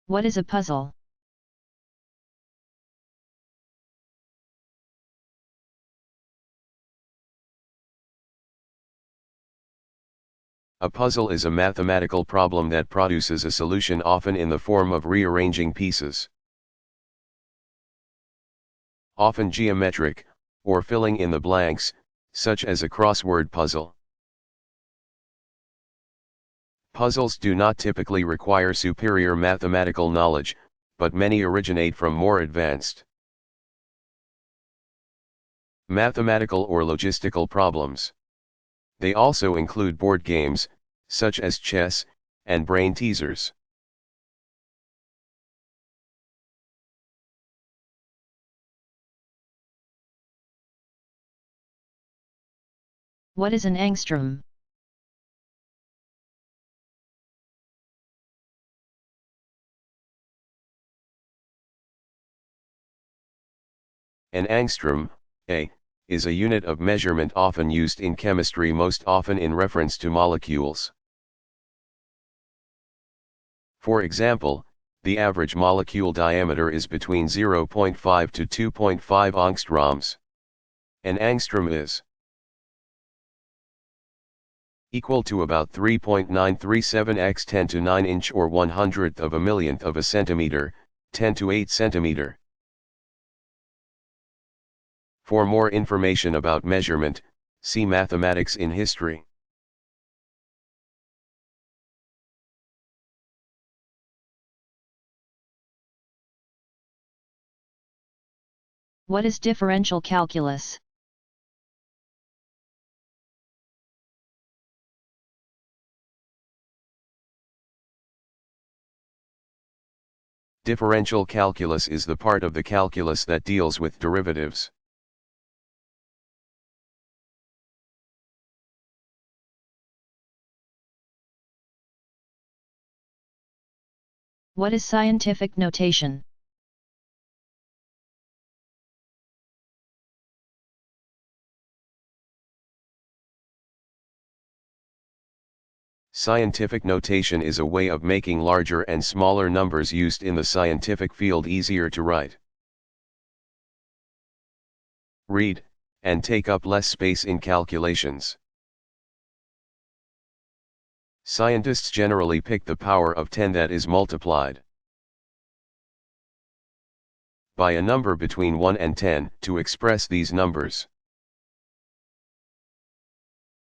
What is a puzzle? A puzzle is a mathematical problem that produces a solution, often in the form of rearranging pieces. Often geometric, or filling in the blanks, such as a crossword puzzle. Puzzles do not typically require superior mathematical knowledge, but many originate from more advanced mathematical or logistical problems. They also include board games, such as chess, and brain teasers. What is an angstrom? An angstrom, is a unit of measurement often used in chemistry, most often in reference to molecules. For example, the average molecule diameter is between 0.5 to 2.5 angstroms. An angstrom is equal to about 3.937 x 10 to 9 inch, or 1/100th of a millionth of a centimeter, 10 to 8 centimeter. For more information about measurement, see Mathematics in History. What is differential calculus? Differential calculus is the part of the calculus that deals with derivatives. What is scientific notation? Scientific notation is a way of making larger and smaller numbers used in the scientific field easier to write, read, and take up less space in calculations. Scientists generally pick the power of 10 that is multiplied by a number between 1 and 10 to express these numbers.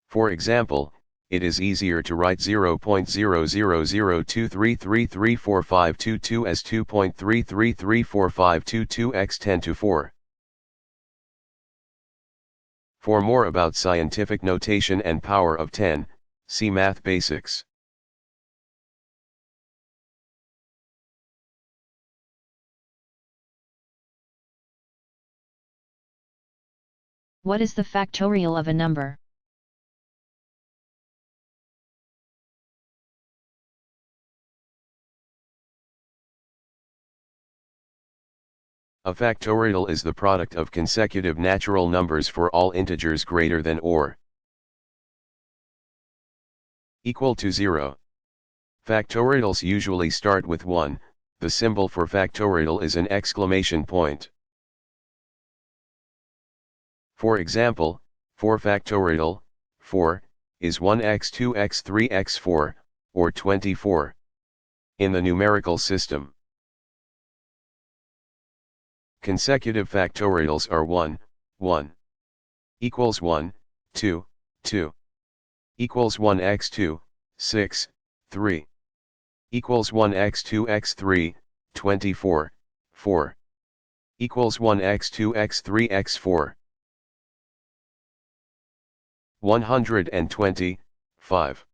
For example, it is easier to write 0.0002333452 as 2.333452 x 10 to 4. For more about scientific notation and power of 10, see Math Basics. What is the factorial of a number? A factorial is the product of consecutive natural numbers for all integers greater than or equal to 0. Factorials usually start with 1, the symbol for factorial is an exclamation point. For example, 4 factorial, 4, is 1x 2x 3x 4, or 24. In the numerical system, consecutive factorials are 1, 1, equals 1, 2, 2, equals 1x2, 6, 3, equals 1x2 x3, 24, 4, equals 1x2 x3 x4. 120, 5,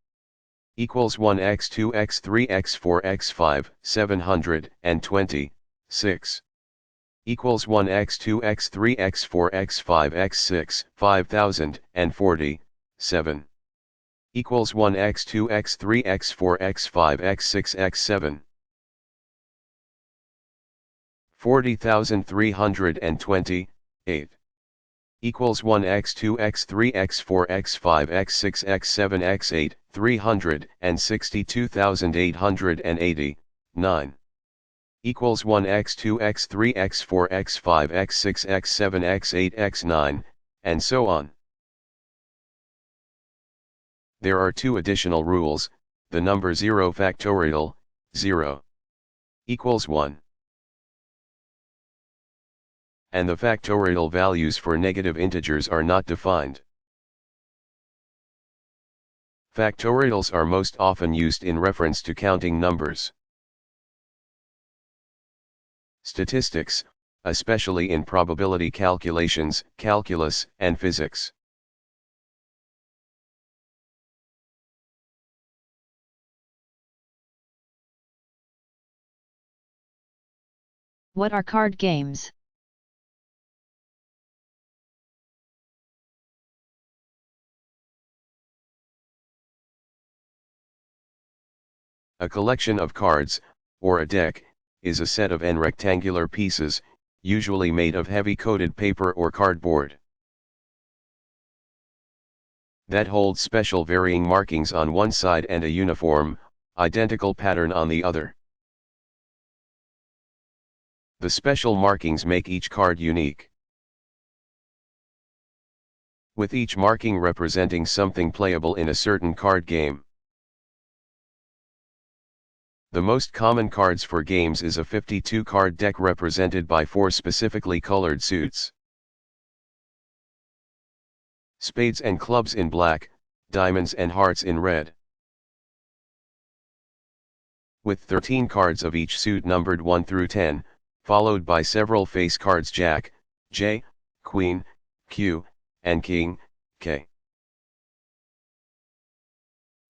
equals 1x2 x3 x4 x5, 720, 6, equals 1x2 x3 x4 x5 x6, 5040, 7, equals 1x2 x3 x4 x5 x6 x7. 40,328, equals 1x2 x3 x4 x5 x6 x7 x8, 362,880, 9. equals 1 x 2 x 3 x 4 x 5 x 6 x 7 x 8 x 9, and so on. There are two additional rules: the number 0 factorial, 0 equals 1. And the factorial values for negative integers are not defined. Factorials are most often used in reference to counting numbers. Statistics, especially in probability calculations, calculus, and physics. What are card games? A collection of cards, or a deck, is a set of n rectangular pieces, usually made of heavy coated paper or cardboard, that holds special varying markings on one side and a uniform, identical pattern on the other. The special markings make each card unique, with each marking representing something playable in a certain card game. The most common cards for games is a 52-card deck represented by 4 specifically colored suits: spades and clubs in black, diamonds and hearts in red, with 13 cards of each suit numbered 1 through 10, followed by several face cards: Jack, J, Queen, Q, and King, K.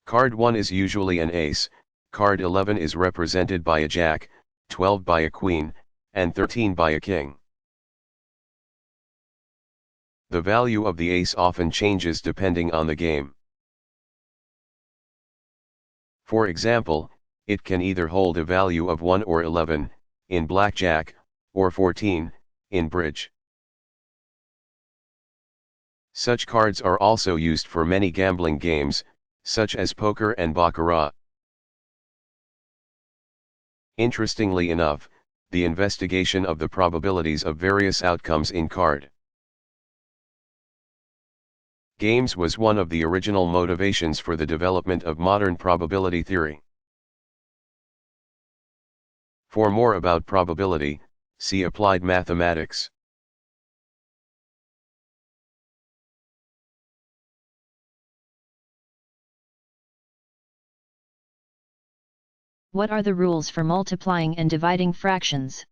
Card 1 is usually an ace, card 11 is represented by a jack, 12 by a queen, and 13 by a king. The value of the ace often changes depending on the game. For example, it can either hold a value of 1 or 11, in blackjack, or 14, in bridge. Such cards are also used for many gambling games, such as poker and baccarat. Interestingly enough, the investigation of the probabilities of various outcomes in card games was one of the original motivations for the development of modern probability theory. For more about probability, see Applied Mathematics. What are the rules for multiplying and dividing fractions?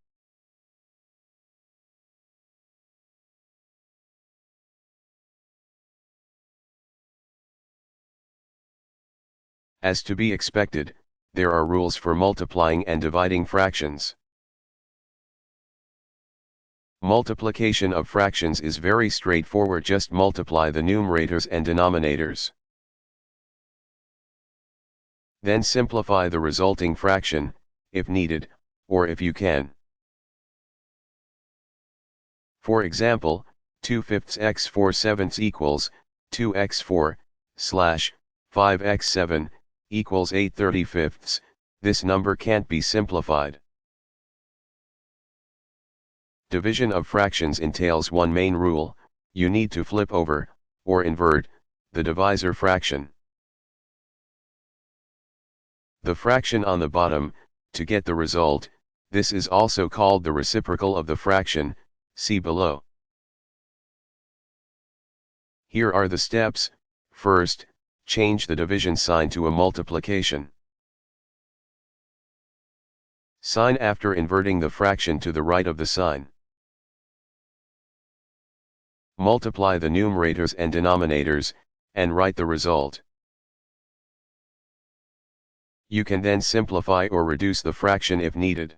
As to be expected, there are rules for multiplying and dividing fractions. Multiplication of fractions is very straightforward: just multiply the numerators and denominators. Then simplify the resulting fraction, if needed, or if you can. For example, 2/5 x 4/7 equals 2x4 slash 5x7 equals 8/35. This number can't be simplified. Division of fractions entails one main rule: you need to flip over, or invert, the divisor fraction. The fraction on the bottom, to get the result. This is also called the reciprocal of the fraction, see below. Here are the steps. First, change the division sign to a multiplication sign after inverting the fraction to the right of the sign. Multiply the numerators and denominators, and write the result. You can then simplify or reduce the fraction if needed.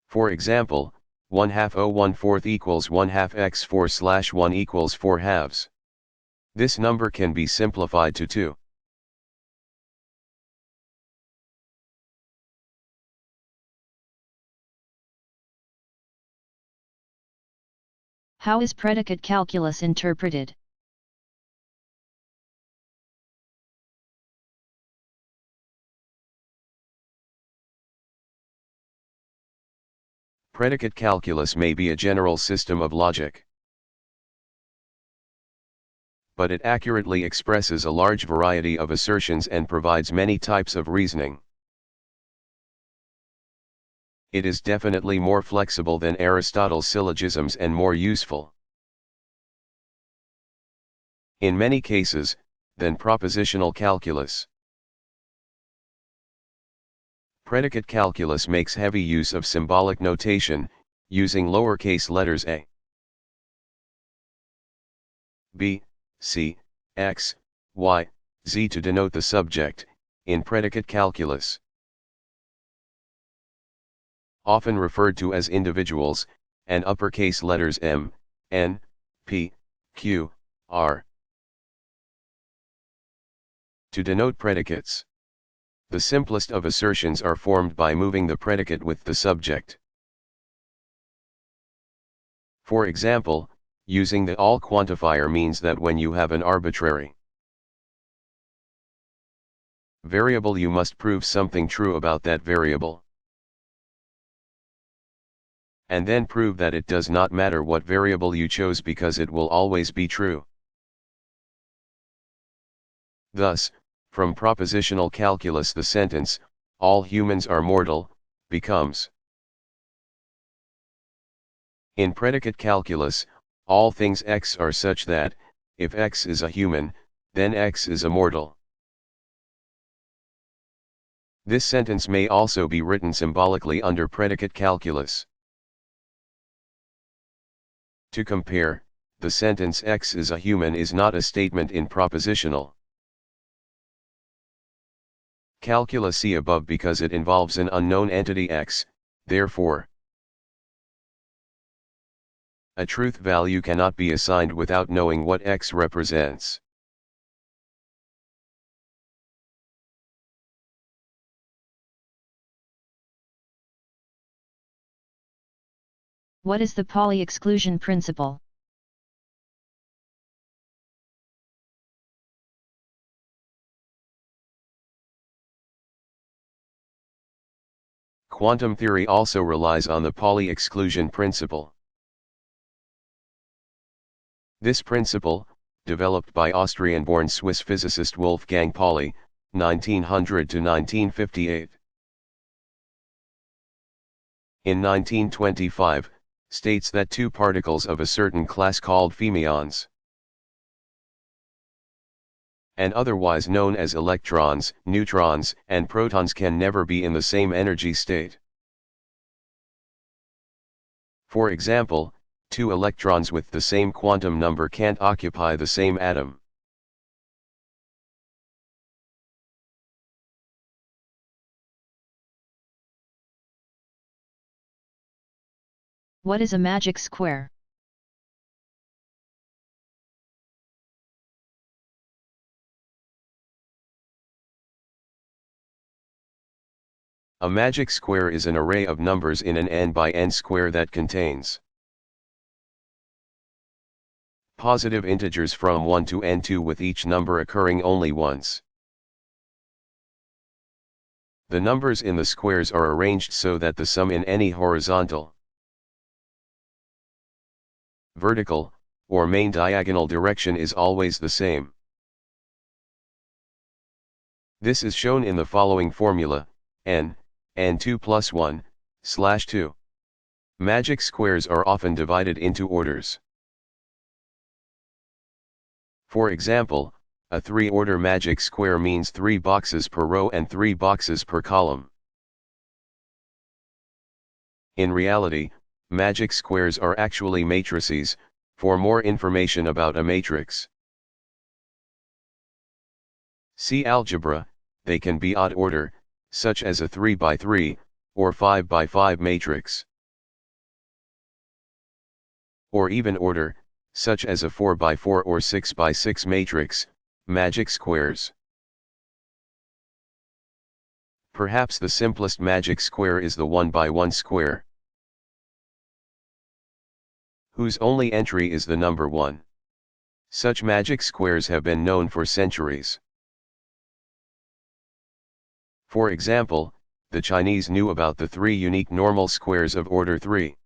For example, 1/2 1/4 equals 1/2 x4/1 equals 4/2. This number can be simplified to 2. How is predicate calculus interpreted? Predicate calculus may be a general system of logic, but it accurately expresses a large variety of assertions and provides many types of reasoning. It is definitely more flexible than Aristotle's syllogisms and more useful, in many cases, than propositional calculus. Predicate calculus makes heavy use of symbolic notation, using lowercase letters a, b, c, x, y, z to denote the subject, in predicate calculus. Often referred to as individuals, and uppercase letters m, n, p, q, r, to denote predicates. The simplest of assertions are formed by moving the predicate with the subject. For example, using the all quantifier means that when you have an arbitrary variable, you must prove something true about that variable, and then prove that it does not matter what variable you chose because it will always be true. Thus, from propositional calculus the sentence, "all humans are mortal," becomes, in predicate calculus, all things x are such that, if x is a human, then x is a mortal. This sentence may also be written symbolically under predicate calculus. To compare, the sentence x is a human is not a statement in propositional calculus, see above, because it involves an unknown entity x, therefore a truth value cannot be assigned without knowing what x represents. What is the Pauli exclusion principle? Quantum theory also relies on the Pauli exclusion principle. This principle, developed by Austrian-born Swiss physicist Wolfgang Pauli, 1900 to 1958. In 1925, states that two particles of a certain class called fermions, and otherwise known as electrons, neutrons, and protons, can never be in the same energy state. For example, two electrons with the same quantum number can't occupy the same atom. What is a magic square? A magic square is an array of numbers in an n by n square that contains positive integers from 1 to n2, with each number occurring only once. The numbers in the squares are arranged so that the sum in any horizontal, vertical, or main diagonal direction is always the same. This is shown in the following formula: n2 plus 1/2. Magic squares are often divided into orders. For example, a 3-order magic square means 3 boxes per row and 3 boxes per column. In reality, magic squares are actually matrices. For more information about a matrix, see algebra. They can be odd order, such as a 3 by 3, or 5 by 5 matrix, or even order, such as a 4 by 4 or 6 by 6 matrix, magic squares. Perhaps the simplest magic square is the 1 by 1 square, whose only entry is the number 1. Such magic squares have been known for centuries. For example, the Chinese knew about the three unique normal squares of order 3.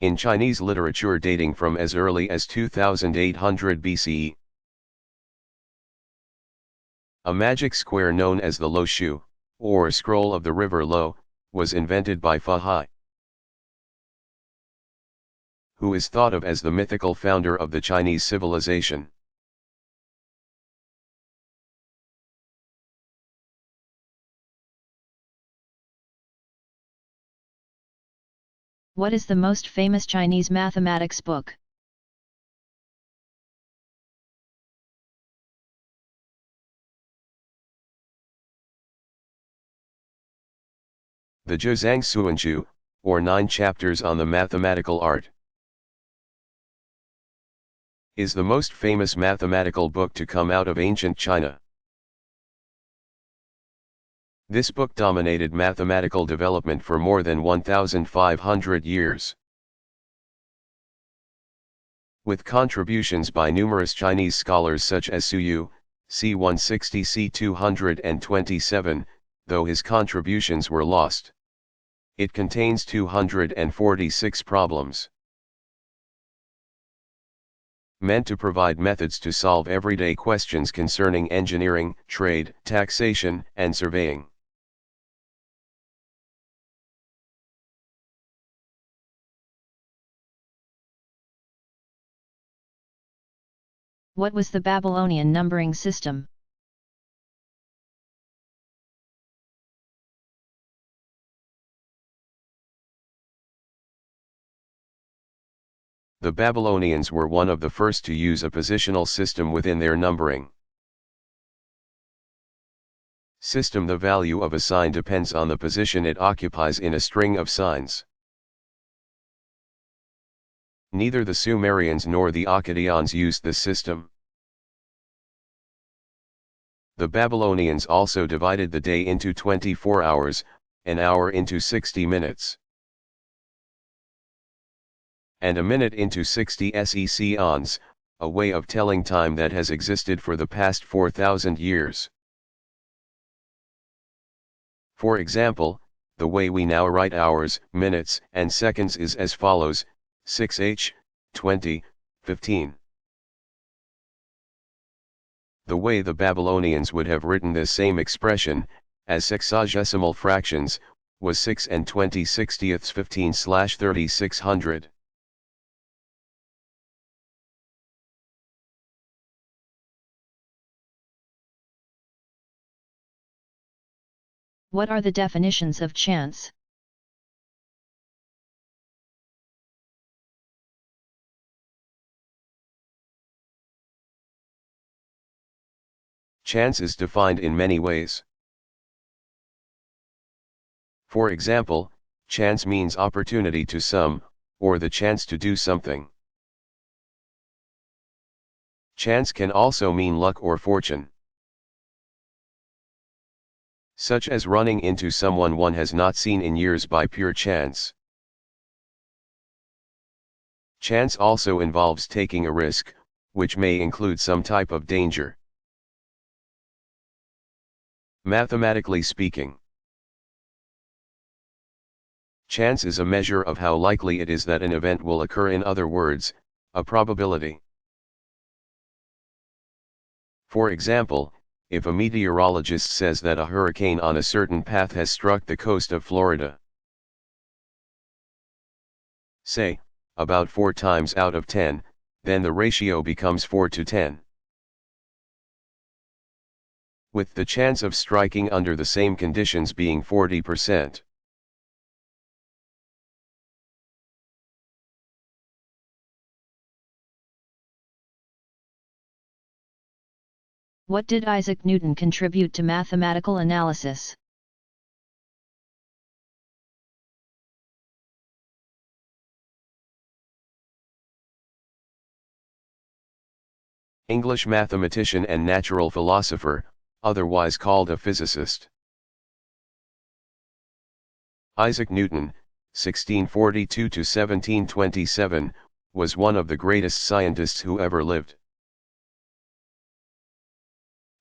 In Chinese literature dating from as early as 2800 BCE, a magic square known as the Lo Shu, or Scroll of the River Lo, was invented by Fa Hai, who is thought of as the mythical founder of the Chinese civilization. What is the most famous Chinese mathematics book? The Zhuzang Suanchu, or 9 chapters on the mathematical art, is the most famous mathematical book to come out of ancient China. This book dominated mathematical development for more than 1,500 years. With contributions by numerous Chinese scholars such as Su Yu, c. 160 c. 227, though his contributions were lost. It contains 246 problems, meant to provide methods to solve everyday questions concerning engineering, trade, taxation, and surveying. What was the Babylonian numbering system? The Babylonians were one of the first to use a positional system within their numbering system. The value of a sign depends on the position it occupies in a string of signs. Neither the Sumerians nor the Akkadians used this system. The Babylonians also divided the day into 24 hours, an hour into 60 minutes, and a minute into 60 seconds, a way of telling time that has existed for the past 4,000 years. For example, the way we now write hours, minutes, and seconds is as follows: 6h, 20, 15. The way the Babylonians would have written this same expression, as sexagesimal fractions, was 6 and 20/60 15/3600. What are the definitions of chance? Chance is defined in many ways. For example, chance means opportunity to some, or the chance to do something. Chance can also mean luck or fortune, such as running into someone one has not seen in years by pure chance. Chance also involves taking a risk, which may include some type of danger. Mathematically speaking, chance is a measure of how likely it is that an event will occur. In other words, a probability. For example, if a meteorologist says that a hurricane on a certain path has struck the coast of Florida, say, about 4 times out of 10, then the ratio becomes 4 to 10. With the chance of striking under the same conditions being 40%. What did Isaac Newton contribute to mathematical analysis? English mathematician and natural philosopher, otherwise called a physicist. Isaac Newton, 1642 to 1727, was one of the greatest scientists who ever lived.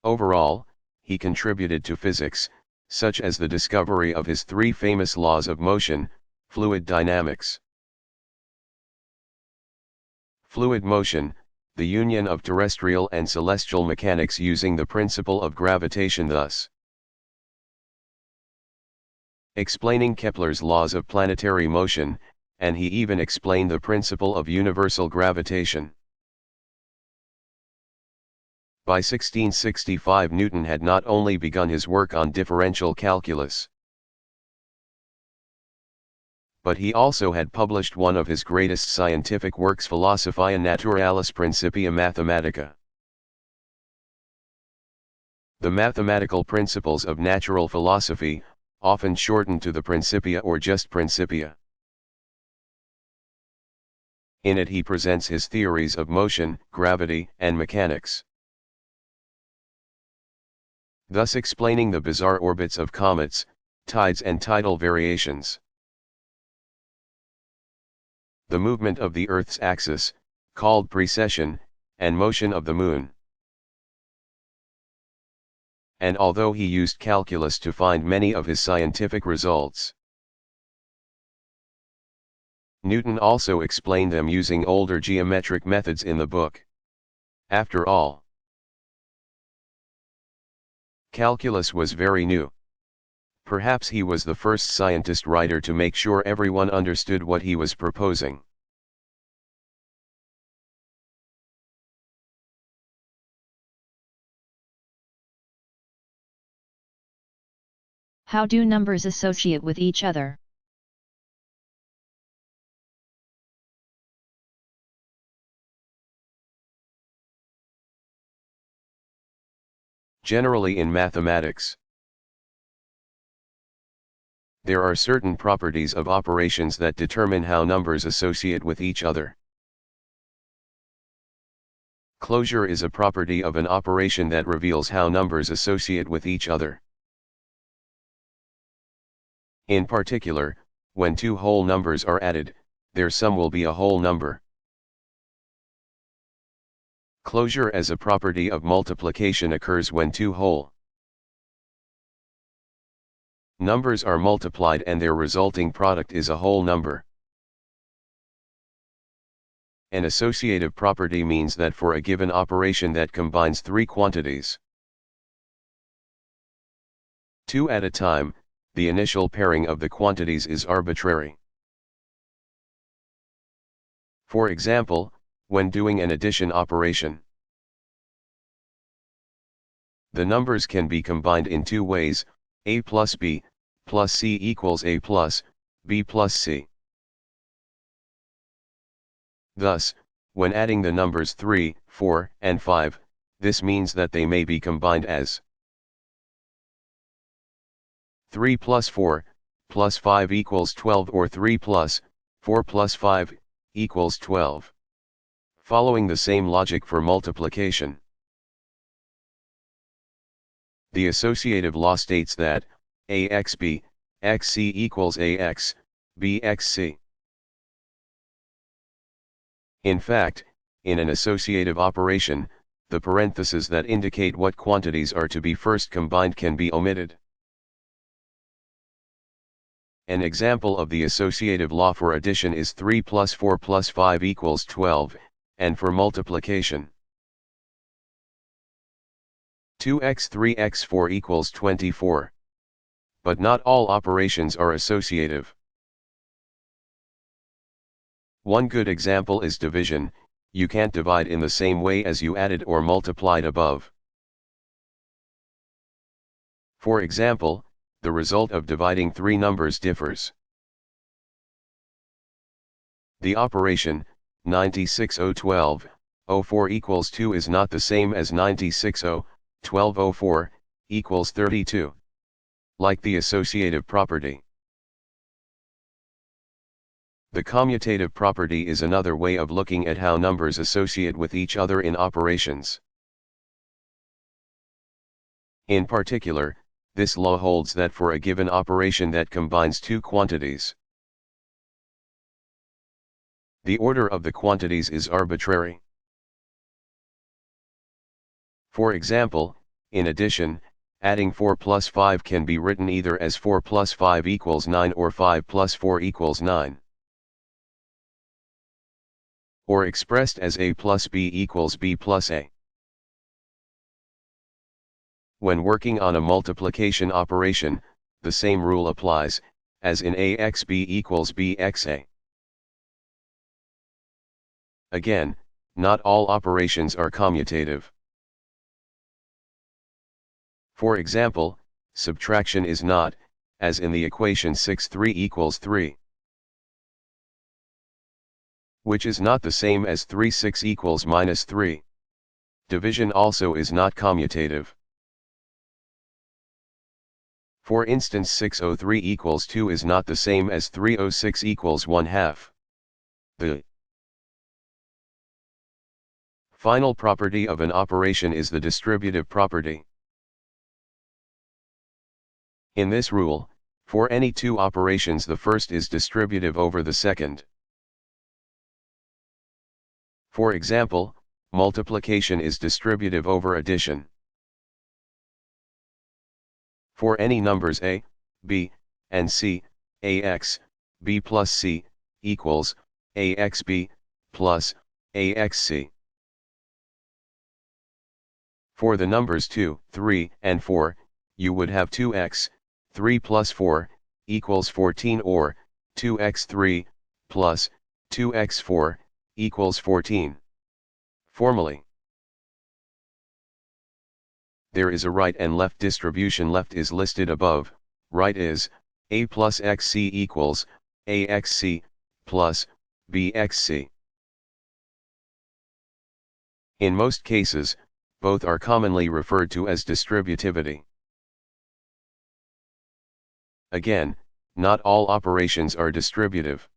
Overall, he contributed to physics, such as the discovery of his three famous laws of motion, fluid dynamics. Fluid motion, the union of terrestrial and celestial mechanics using the principle of gravitation, thus explaining Kepler's laws of planetary motion, and he even explained the principle of universal gravitation. By 1665 Newton had not only begun his work on differential calculus, but he also had published one of his greatest scientific works, Philosophiae Naturalis Principia Mathematica. The mathematical principles of natural philosophy, often shortened to the Principia or just Principia. In it he presents his theories of motion, gravity, and mechanics, thus explaining the bizarre orbits of comets, tides and tidal variations, the movement of the Earth's axis, called precession, and motion of the Moon. And although he used calculus to find many of his scientific results, Newton also explained them using older geometric methods in the book. After all, calculus was very new. Perhaps he was the first scientist writer to make sure everyone understood what he was proposing. How do numbers associate with each other? Generally in mathematics, there are certain properties of operations that determine how numbers associate with each other. Closure is a property of an operation that reveals how numbers associate with each other. In particular, when two whole numbers are added, their sum will be a whole number. Closure as a property of multiplication occurs when two whole numbers are multiplied and their resulting product is a whole number. An associative property means that for a given operation that combines three quantities, two at a time, the initial pairing of the quantities is arbitrary. For example, when doing an addition operation, the numbers can be combined in two ways: a plus b, plus c equals a plus b plus c. Thus, when adding the numbers 3, 4, and 5, this means that they may be combined as 3 plus 4, plus 5 equals 12, or 3 plus 4 plus 5 equals 12. Following the same logic for multiplication, the associative law states that axb, xc equals ax, bxc. In fact, in an associative operation, the parentheses that indicate what quantities are to be first combined can be omitted. An example of the associative law for addition is 3 plus 4 plus 5 equals 12, and for multiplication, 2x 3x 4 equals 24. But not all operations are associative. One good example is division. You can't divide in the same way as you added or multiplied above. For example, the result of dividing three numbers differs. The operation 96:012:04 equals 2 is not the same as 96:012:04 equals 32. Like the associative property, the commutative property is another way of looking at how numbers associate with each other in operations. In particular, this law holds that for a given operation that combines two quantities, the order of the quantities is arbitrary. For example, in addition, Adding 4 plus 5 can be written either as 4 plus 5 equals 9 or 5 plus 4 equals 9. Or expressed as A plus B equals B plus A. When working on a multiplication operation, the same rule applies, as in AXB equals BXA. Again, not all operations are commutative. For example, subtraction is not, as in the equation 6 3 equals 3. Which is not the same as 3 6 equals minus 3. Division also is not commutative. For instance 603 equals 2 is not the same as 306 equals 1/2. The final property of an operation is the distributive property. In this rule, for any two operations the first is distributive over the second. For example, multiplication is distributive over addition. For any numbers a, b, and c, ax, b plus c, equals, axb, plus, axc. For the numbers 2, 3, and 4, you would have 2x, 3 plus 4, equals 14 or, 2x3, plus, 2x4, equals 14. Formally, there is a right and left distribution. Left is listed above, right is, a plus xc equals, axc, plus, bxc. In most cases, both are commonly referred to as distributivity. Again, not all operations are distributive.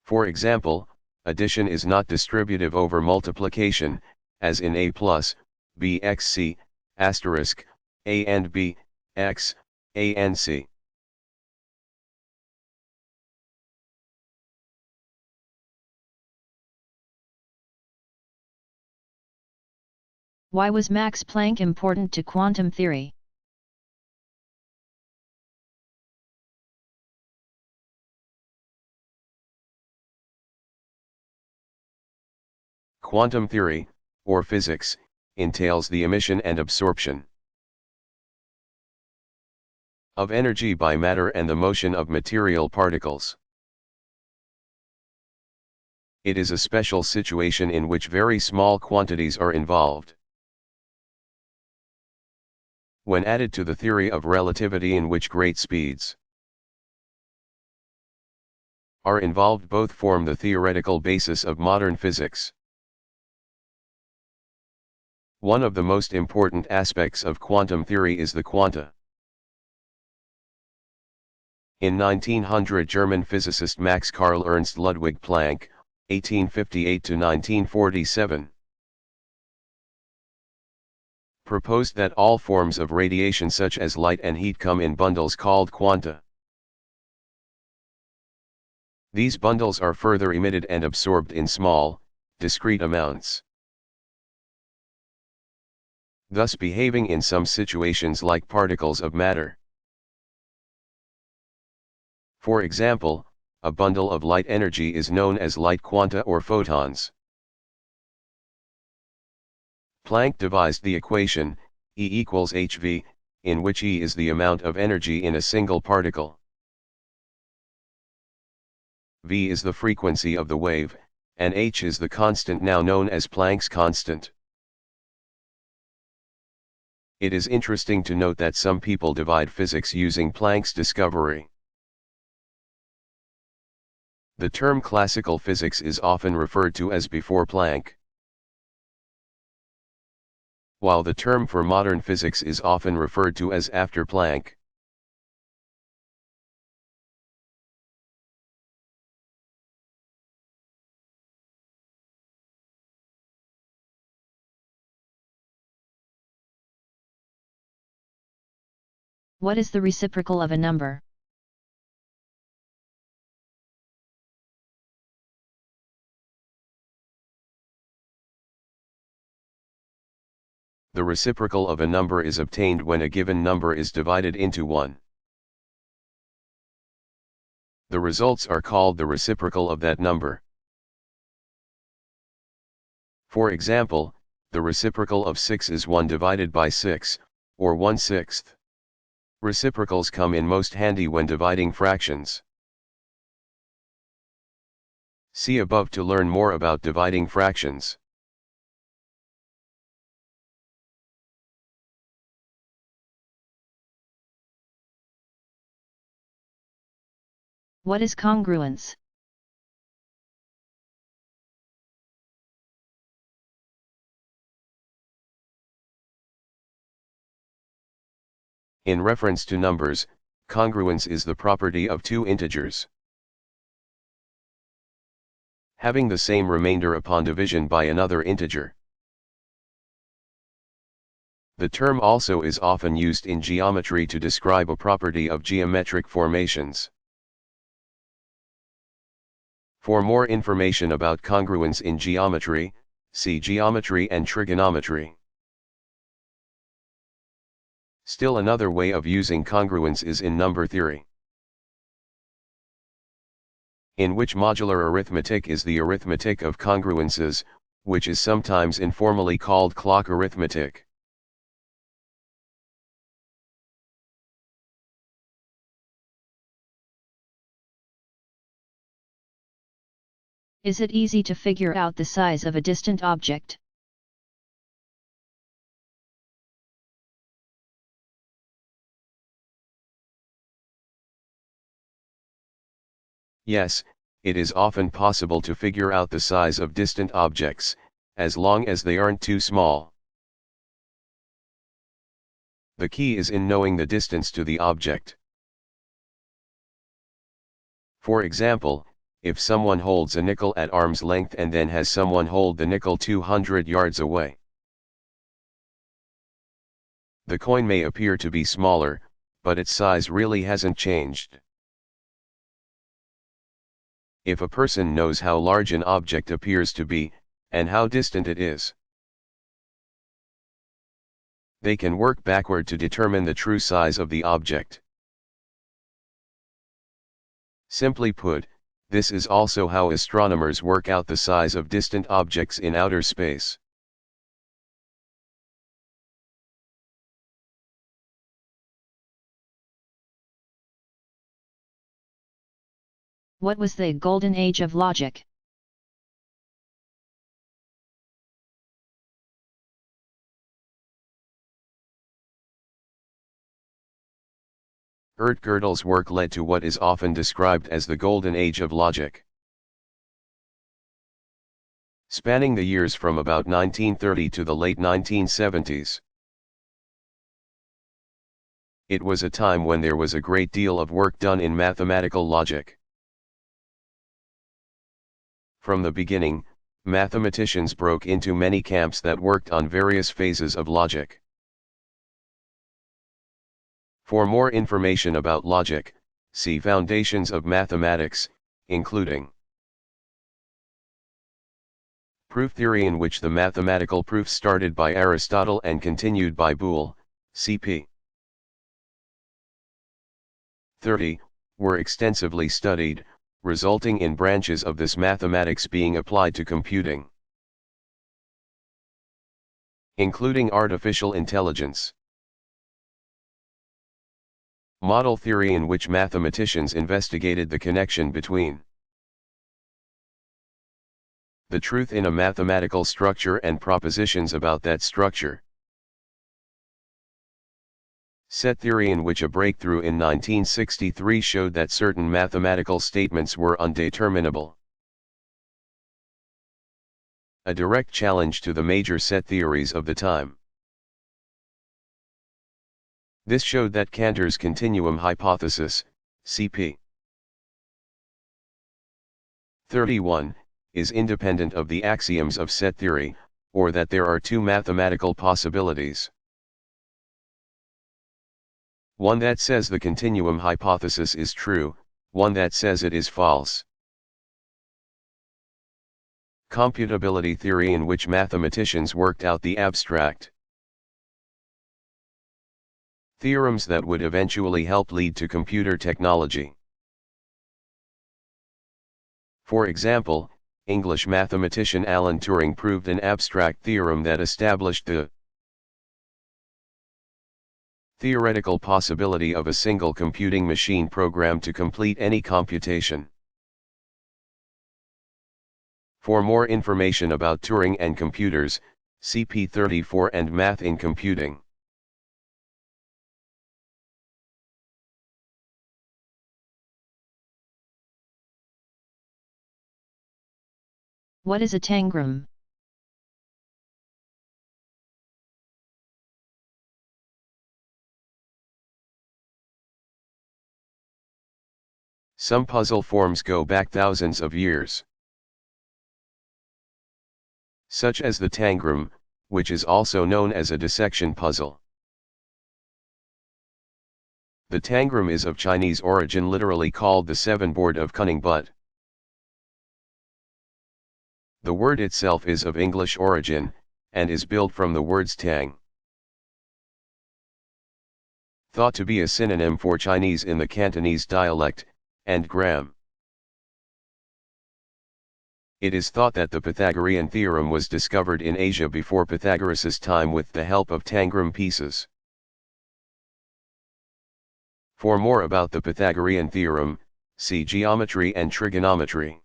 For example, addition is not distributive over multiplication, as in a plus, b x c, asterisk, a and b, x, a and c. Why was Max Planck important to quantum theory? Quantum theory, or physics, entails the emission and absorption of energy by matter and the motion of material particles. It is a special situation in which very small quantities are involved. When added to the theory of relativity, in which great speeds are involved, both form the theoretical basis of modern physics. One of the most important aspects of quantum theory is the quanta. In 1900, German physicist Max Carl Ernst Ludwig Planck, 1858 to 1947, proposed that all forms of radiation such as light and heat come in bundles called quanta. These bundles are further emitted and absorbed in small, discrete amounts, thus behaving in some situations like particles of matter. For example, a bundle of light energy is known as light quanta or photons. Planck devised the equation, E equals hv, in which E is the amount of energy in a single particle. V is the frequency of the wave, and h is the constant now known as Planck's constant. It is interesting to note that some people divide physics using Planck's discovery. The term classical physics is often referred to as before Planck, while the term for modern physics is often referred to as after Planck. What is the reciprocal of a number? The reciprocal of a number is obtained when a given number is divided into 1. The results are called the reciprocal of that number. For example, the reciprocal of 6 is 1 divided by 6, or 1/6. Reciprocals come in most handy when dividing fractions. See above to learn more about dividing fractions. What is congruence? In reference to numbers, congruence is the property of two integers having the same remainder upon division by another integer. The term also is often used in geometry to describe a property of geometric formations. For more information about congruence in geometry, see geometry and trigonometry. Still another way of using congruence is in number theory, in which modular arithmetic is the arithmetic of congruences, which is sometimes informally called clock arithmetic. Is it easy to figure out the size of a distant object? Yes, it is often possible to figure out the size of distant objects, as long as they aren't too small. The key is in knowing the distance to the object. For example, if someone holds a nickel at arm's length and then has someone hold the nickel 200 yards away, the coin may appear to be smaller, but its size really hasn't changed. If a person knows how large an object appears to be, and how distant it is, they can work backward to determine the true size of the object. Simply put, this is also how astronomers work out the size of distant objects in outer space. What was the golden age of logic? Gödel's work led to what is often described as the golden age of logic. Spanning the years from about 1930 to the late 1970s. It was a time when there was a great deal of work done in mathematical logic. From the beginning, mathematicians broke into many camps that worked on various phases of logic. For more information about logic, see Foundations of Mathematics, including proof theory, in which the mathematical proofs started by Aristotle and continued by Boole, cp. 30, were extensively studied, resulting in branches of this mathematics being applied to computing, including artificial intelligence. Model theory, in which mathematicians investigated the connection between the truth in a mathematical structure and propositions about that structure. Set theory, in which a breakthrough in 1963 showed that certain mathematical statements were undeterminable. A direct challenge to the major set theories of the time. This showed that Cantor's continuum hypothesis, cp. 31, is independent of the axioms of set theory, or that there are two mathematical possibilities. One that says the continuum hypothesis is true, one that says it is false. Computability theory, in which mathematicians worked out the abstract Theorems that would eventually help lead to computer technology. For example, English mathematician Alan Turing proved an abstract theorem that established the theoretical possibility of a single computing machine programmed to complete any computation. For more information about Turing and computers, see P34 and Math in Computing. What is a tangram? Some puzzle forms go back thousands of years, such as the tangram, which is also known as a dissection puzzle. The tangram is of Chinese origin, literally called the seven-board of cunning but. The word itself is of English origin, and is built from the words tang, thought to be a synonym for Chinese in the Cantonese dialect, and gram. It is thought that the Pythagorean theorem was discovered in Asia before Pythagoras' time with the help of tangram pieces. For more about the Pythagorean theorem, see geometry and trigonometry.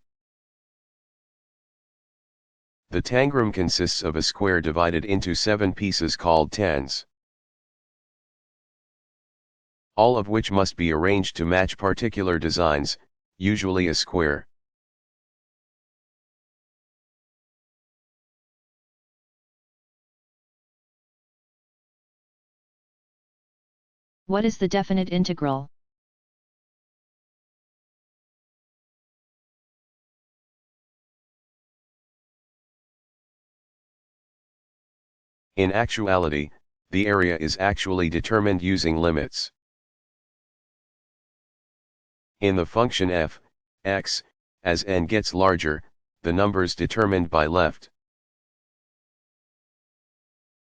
The tangram consists of a square divided into 7 pieces called tans, all of which must be arranged to match particular designs, usually a square. What is the definite integral? In actuality, the area is actually determined using limits. In the function f, x, as n gets larger, the numbers determined by left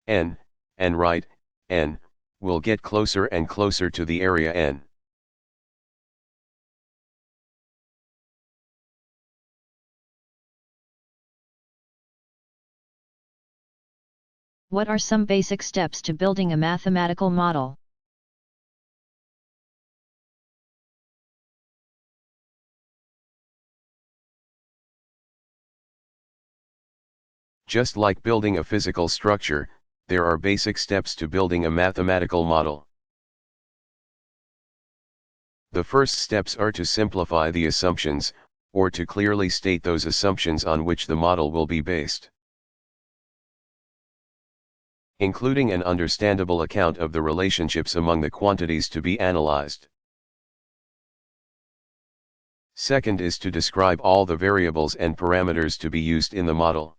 n, and right n, will get closer and closer to the area n. What are some basic steps to building a mathematical model? Just like building a physical structure, there are basic steps to building a mathematical model. The first steps are to simplify the assumptions, or to clearly state those assumptions on which the model will be based, including an understandable account of the relationships among the quantities to be analyzed. Second is to describe all the variables and parameters to be used in the model,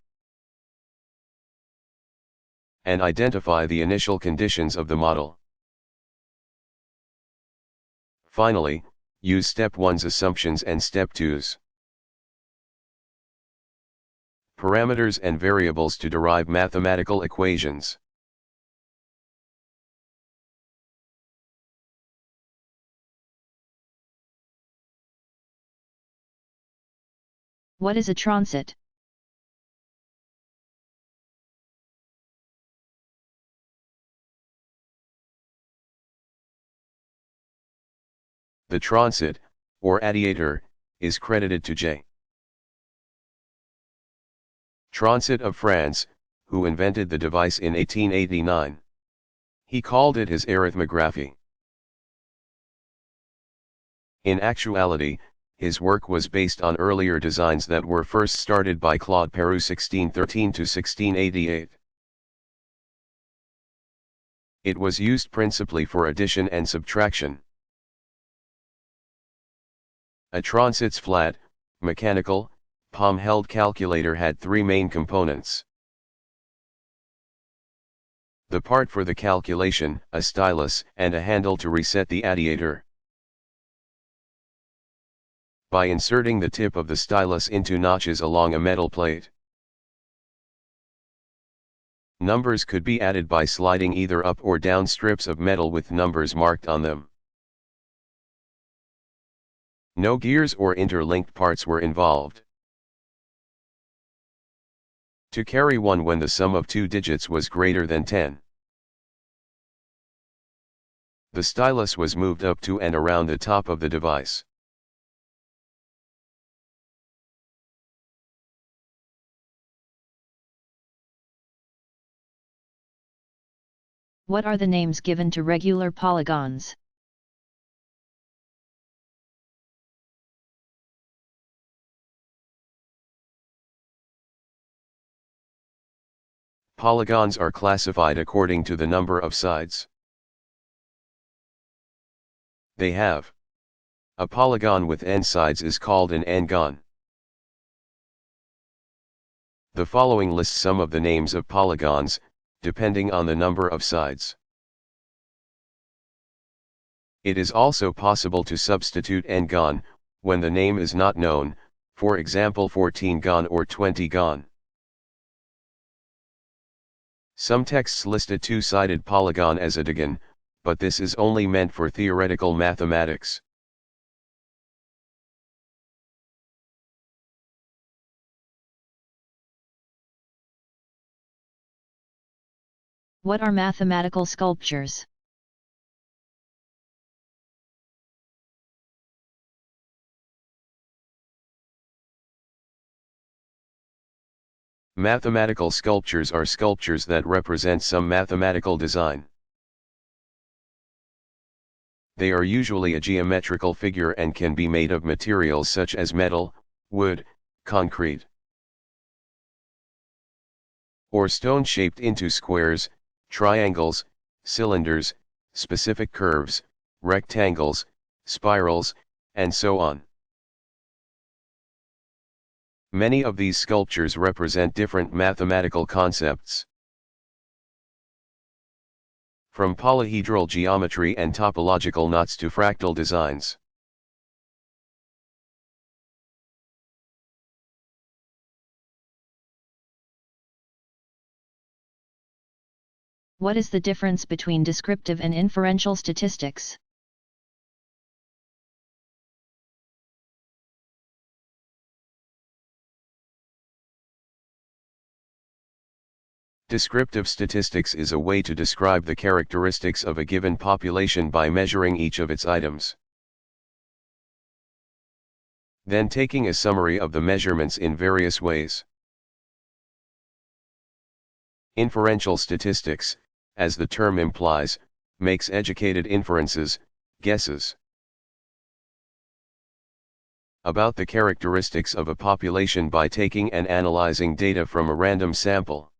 and identify the initial conditions of the model. Finally, use step 1's assumptions and step 2's parameters and variables to derive mathematical equations. What is a transit? The transit, or adiator, is credited to J. Transit of France, who invented the device in 1889. He called it his arithmography. In actuality, his work was based on earlier designs that were first started by Claude Peyroux 1613 to 1688. It was used principally for addition and subtraction. A transit's flat, mechanical, palm-held calculator had 3 main components. The part for the calculation, a stylus, and a handle to reset the adiator. By inserting the tip of the stylus into notches along a metal plate, Numbers could be added by sliding either up or down strips of metal with numbers marked on them. No gears or interlinked parts were involved. To carry 1 when the sum of 2 digits was greater than 10. The stylus was moved up to and around the top of the device. What are the names given to regular polygons? Polygons are classified according to the number of sides they have. A polygon with n sides is called an n-gon. The following lists some of the names of polygons, depending on the number of sides. It is also possible to substitute n-gon, when the name is not known, for example 14-gon or 20-gon. Some texts list a two-sided polygon as a digon, but this is only meant for theoretical mathematics. What are mathematical sculptures? Mathematical sculptures are sculptures that represent some mathematical design. They are usually a geometrical figure and can be made of materials such as metal, wood, concrete, or stone shaped into squares, triangles, cylinders, specific curves, rectangles, spirals, and so on. Many of these sculptures represent different mathematical concepts, from polyhedral geometry and topological knots to fractal designs. What is the difference between descriptive and inferential statistics? Descriptive statistics is a way to describe the characteristics of a given population by measuring each of its items, then taking a summary of the measurements in various ways. Inferential statistics, as the term implies, makes educated inferences, guesses, about the characteristics of a population by taking and analyzing data from a random sample.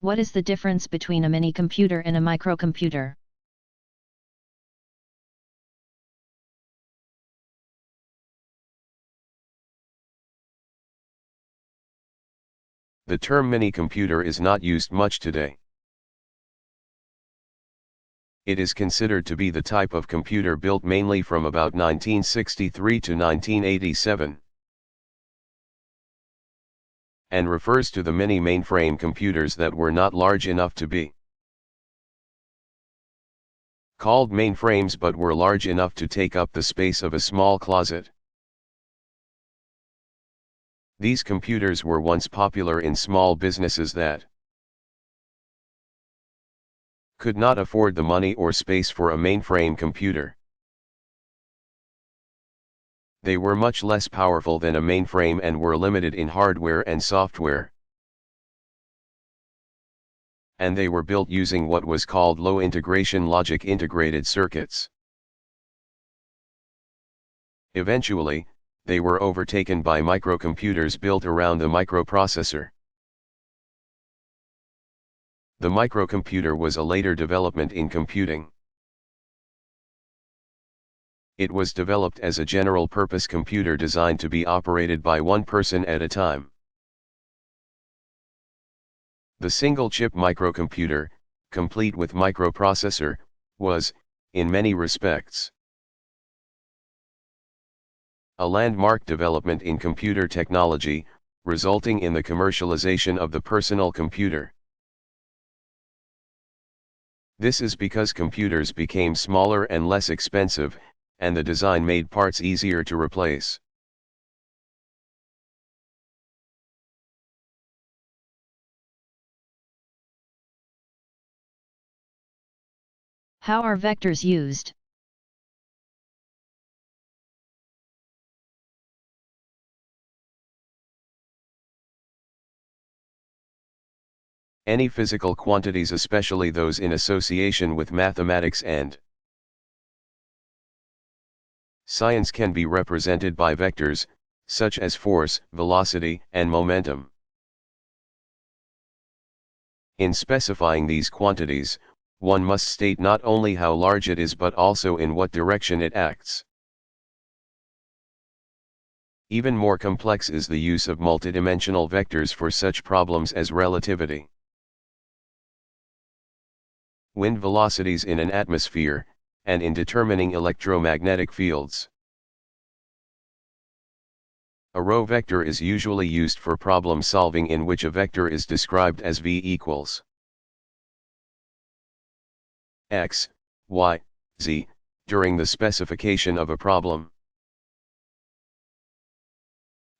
What is the difference between a mini-computer and a microcomputer? The term mini-computer is not used much today. It is considered to be the type of computer built mainly from about 1963 to 1987. And refers to the many mainframe computers that were not large enough to be called mainframes but were large enough to take up the space of a small closet. These computers were once popular in small businesses that could not afford the money or space for a mainframe computer. They were much less powerful than a mainframe and were limited in hardware and software. And they were built using what was called low-integration logic integrated circuits. Eventually, they were overtaken by microcomputers built around the microprocessor. The microcomputer was a later development in computing. It was developed as a general-purpose computer designed to be operated by one person at a time. The single-chip microcomputer, complete with microprocessor, was, in many respects, a landmark development in computer technology, resulting in the commercialization of the personal computer. This is because computers became smaller and less expensive, and the design made parts easier to replace. How are vectors used? Any physical quantities, especially those in association with mathematics and science, can be represented by vectors, such as force, velocity, and momentum. In specifying these quantities, one must state not only how large it is but also in what direction it acts. Even more complex is the use of multidimensional vectors for such problems as relativity, wind velocities in an atmosphere, and in determining electromagnetic fields. A row vector is usually used for problem solving in which a vector is described as v equals x, y, z, during the specification of a problem.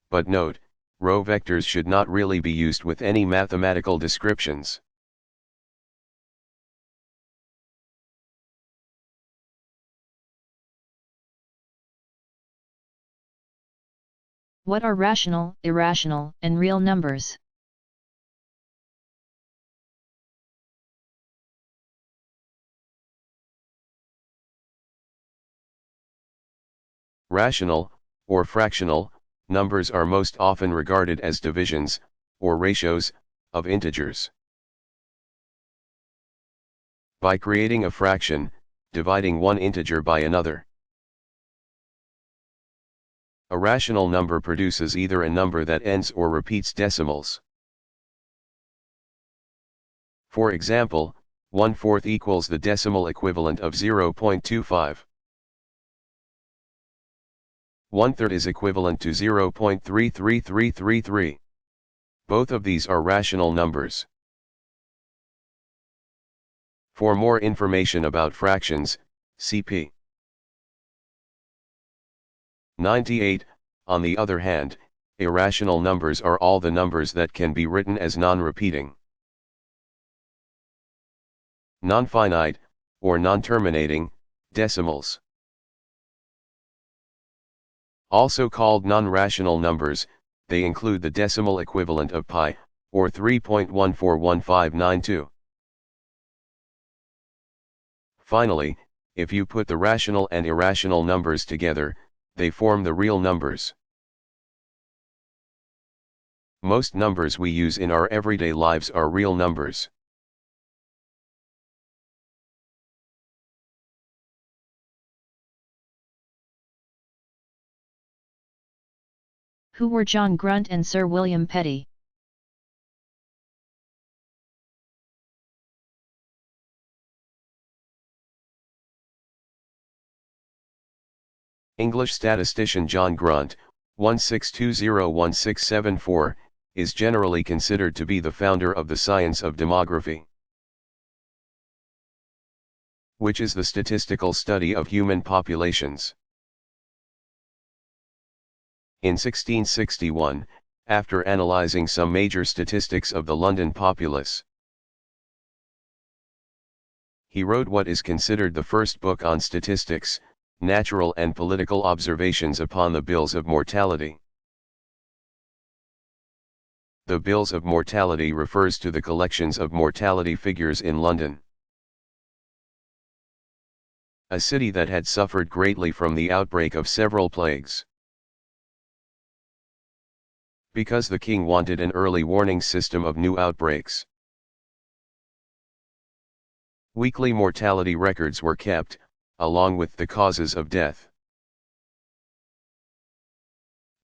But note, row vectors should not really be used with any mathematical descriptions. What are rational, irrational, and real numbers? Rational, or fractional, numbers are most often regarded as divisions, or ratios, of integers. By creating a fraction, dividing one integer by another, a rational number produces either a number that ends or repeats decimals. For example, 1/4 equals the decimal equivalent of 0.25. 1/3 is equivalent to 0.33333. Both of these are rational numbers. For more information about fractions, see p. 98. On the other hand, irrational numbers are all the numbers that can be written as non-repeating, non-finite, or non-terminating decimals. Also called non-rational numbers, they include the decimal equivalent of pi, or 3.141592. Finally, if you put the rational and irrational numbers together, they form the real numbers. Most numbers we use in our everyday lives are real numbers. Who were John Grunt and Sir William Petty? English statistician John Grunt, 16201674, is generally considered to be the founder of the science of demography, which is the statistical study of human populations. In 1661, after analyzing some major statistics of the London populace, he wrote what is considered the first book on statistics, natural and political observations upon the bills of mortality. The bills of mortality refers to the collections of mortality figures in London, a city that had suffered greatly from the outbreak of several plagues. Because the king wanted an early warning system of new outbreaks, weekly mortality records were kept, along with the causes of death.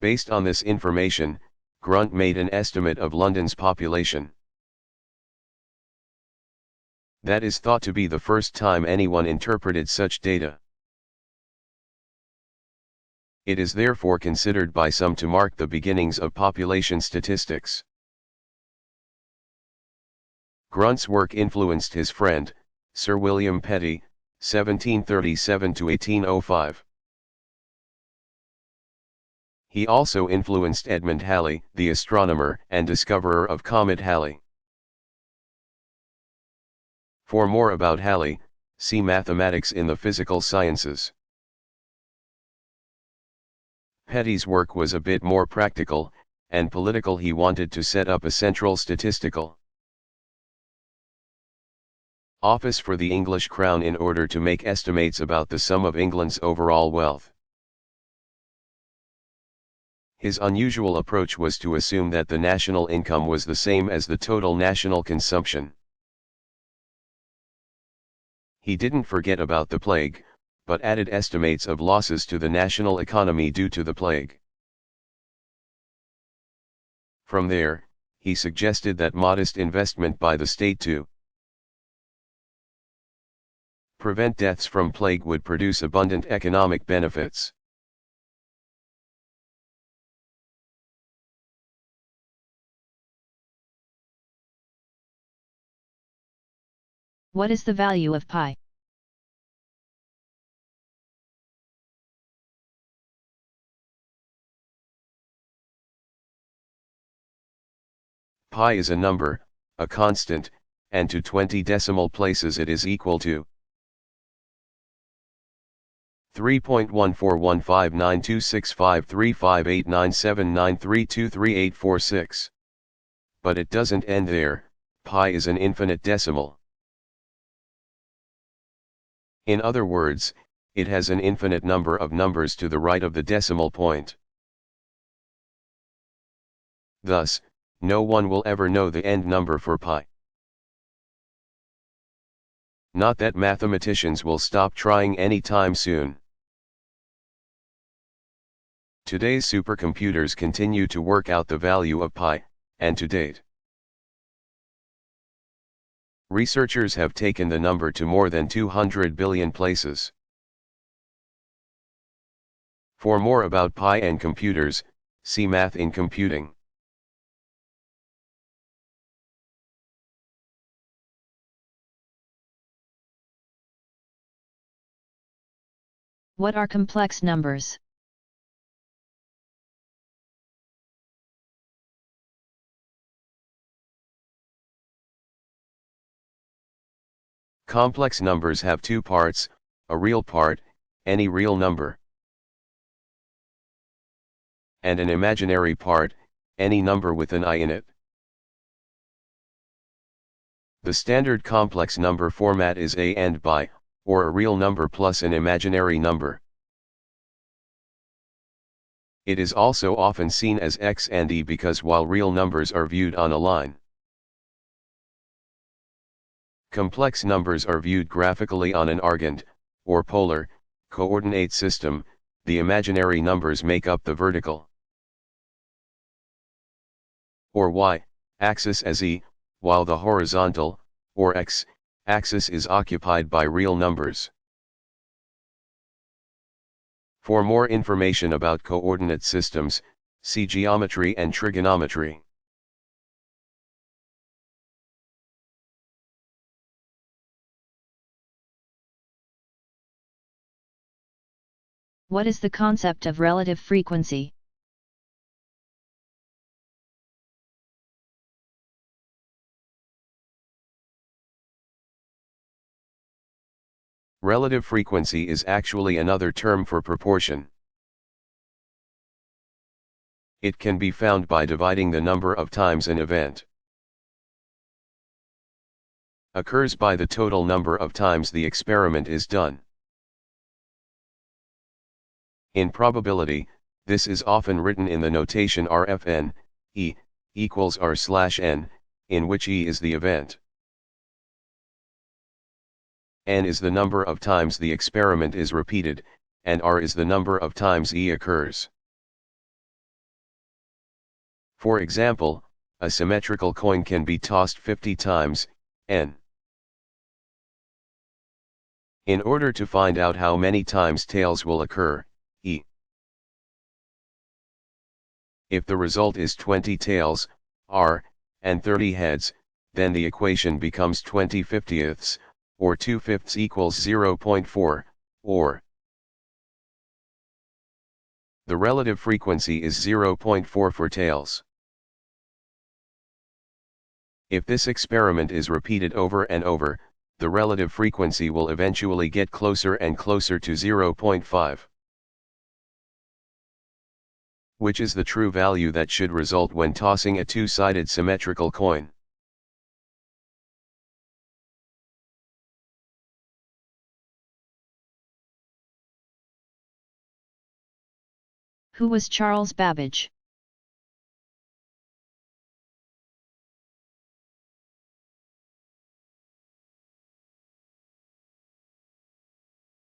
Based on this information, Grunt made an estimate of London's population. That is thought to be the first time anyone interpreted such data. It is therefore considered by some to mark the beginnings of population statistics. Grunt's work influenced his friend, Sir William Petty, 1737–1805. He also influenced Edmund Halley, the astronomer and discoverer of Comet Halley. For more about Halley, see Mathematics in the Physical Sciences. Petty's work was a bit more practical and political. He wanted to set up a central statistical office for the English crown in order to make estimates about the sum of England's overall wealth. His unusual approach was to assume that the national income was the same as the total national consumption. He didn't forget about the plague, but added estimates of losses to the national economy due to the plague. From there, he suggested that modest investment by the state to prevent deaths from plague would produce abundant economic benefits. What is the value of pi? Pi is a number, a constant, and to 20 decimal places it is equal to 3.141592653589793233846. But it doesn't end there. Pi is an infinite decimal. In other words, it has an infinite number of numbers to the right of the decimal point. Thus, no one will ever know the end number for pi. Not that mathematicians will stop trying anytime soon. Today's supercomputers continue to work out the value of pi, and to date, researchers have taken the number to more than 200 billion places. For more about pi and computers, see Math in Computing. What are complex numbers? Complex numbers have two parts, a real part, any real number, and an imaginary part, any number with an I in it. The standard complex number format is a and by, or a real number plus an imaginary number. It is also often seen as x and e because while real numbers are viewed on a line, complex numbers are viewed graphically on an argand, or polar, coordinate system. The imaginary numbers make up the vertical, or y-axis as e, while the horizontal, or x-axis is occupied by real numbers. For more information about coordinate systems, see geometry and trigonometry. What is the concept of relative frequency? Relative frequency is actually another term for proportion. It can be found by dividing the number of times an event occurs by the total number of times the experiment is done. In probability, this is often written in the notation RFN, E, equals R/n, in which E is the event. N is the number of times the experiment is repeated, and R is the number of times E occurs. For example, a symmetrical coin can be tossed 50 times, N. In order to find out how many times tails will occur, E If the result is 20 tails, r, and 30 heads, then the equation becomes 20 fiftieths, or 2 fifths equals 0.4, or the relative frequency is 0.4 for tails. If this experiment is repeated over and over, the relative frequency will eventually get closer and closer to 0.5. Which is the true value that should result when tossing a two-sided symmetrical coin. Who was Charles Babbage?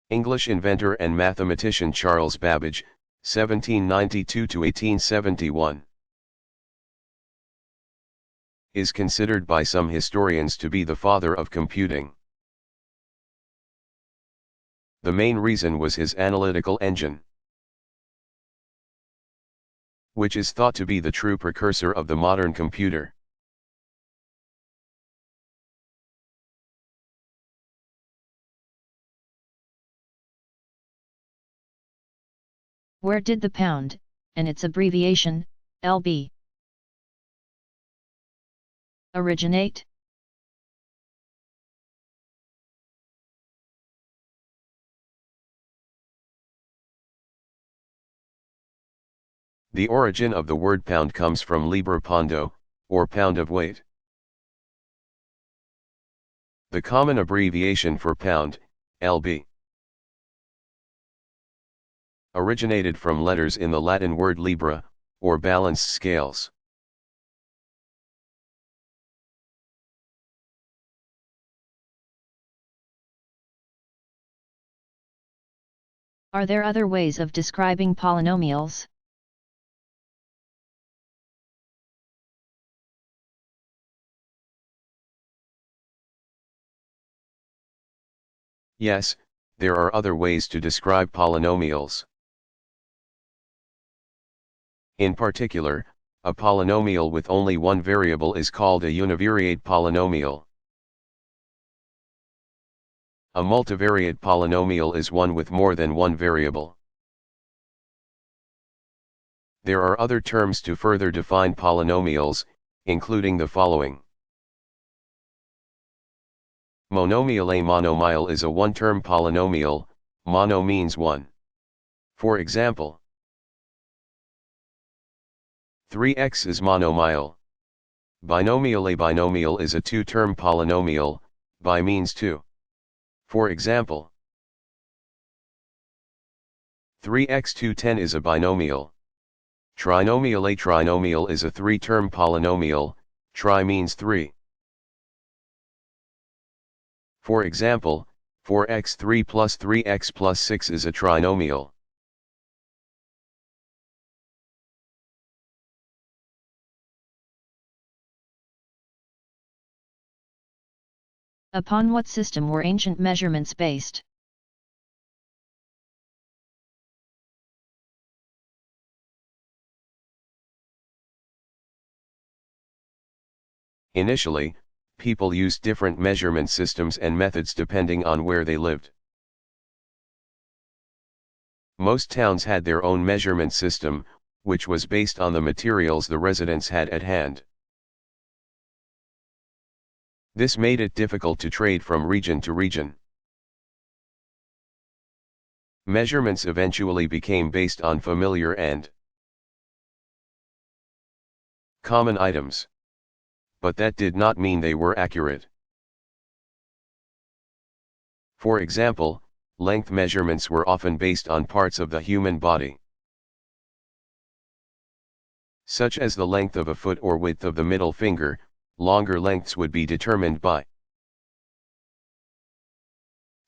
English inventor and mathematician Charles Babbage, 1792 to 1871. Is considered by some historians to be the father of computing. The main reason was his analytical engine, which is thought to be the true precursor of the modern computer. Where did the pound, and its abbreviation, LB, originate? The origin of the word pound comes from libra pondo, or pound of weight. The common abbreviation for pound, LB, originated from letters in the Latin word libra, or balanced scales. Are there other ways of describing polynomials? Yes, there are other ways to describe polynomials. In particular, a polynomial with only one variable is called a univariate polynomial. A multivariate polynomial is one with more than one variable. There are other terms to further define polynomials, including the following. Monomial. A monomial is a one-term polynomial, mono means one. For example, 3x is monomial. Binomial. A binomial is a two-term polynomial, bi means two. For example, 3x 210 is a binomial. Trinomial. A trinomial is a three-term polynomial, tri means three. For example, 4x3 plus 3x plus 6 is a trinomial. Upon what system were ancient measurements based? Initially, people used different measurement systems and methods depending on where they lived. Most towns had their own measurement system, which was based on the materials the residents had at hand. This made it difficult to trade from region to region. Measurements eventually became based on familiar and common items. But that did not mean they were accurate. For example, length measurements were often based on parts of the human body, such as the length of a foot or width of the middle finger. Longer lengths would be determined by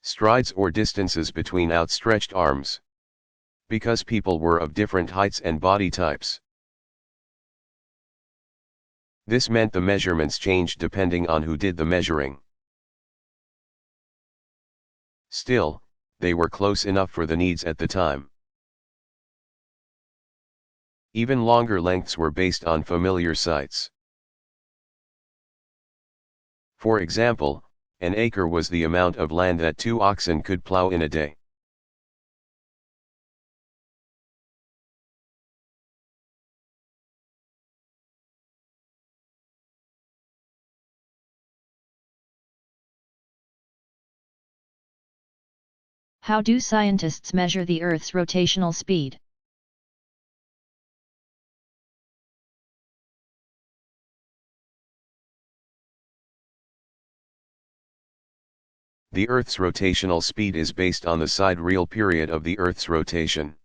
strides or distances between outstretched arms, because people were of different heights and body types. This meant the measurements changed depending on who did the measuring. Still, they were close enough for the needs at the time. Even longer lengths were based on familiar sites. For example, an acre was the amount of land that 2 oxen could plow in a day. How do scientists measure the Earth's rotational speed? The Earth's rotational speed is based on the sidereal period of the Earth's rotation.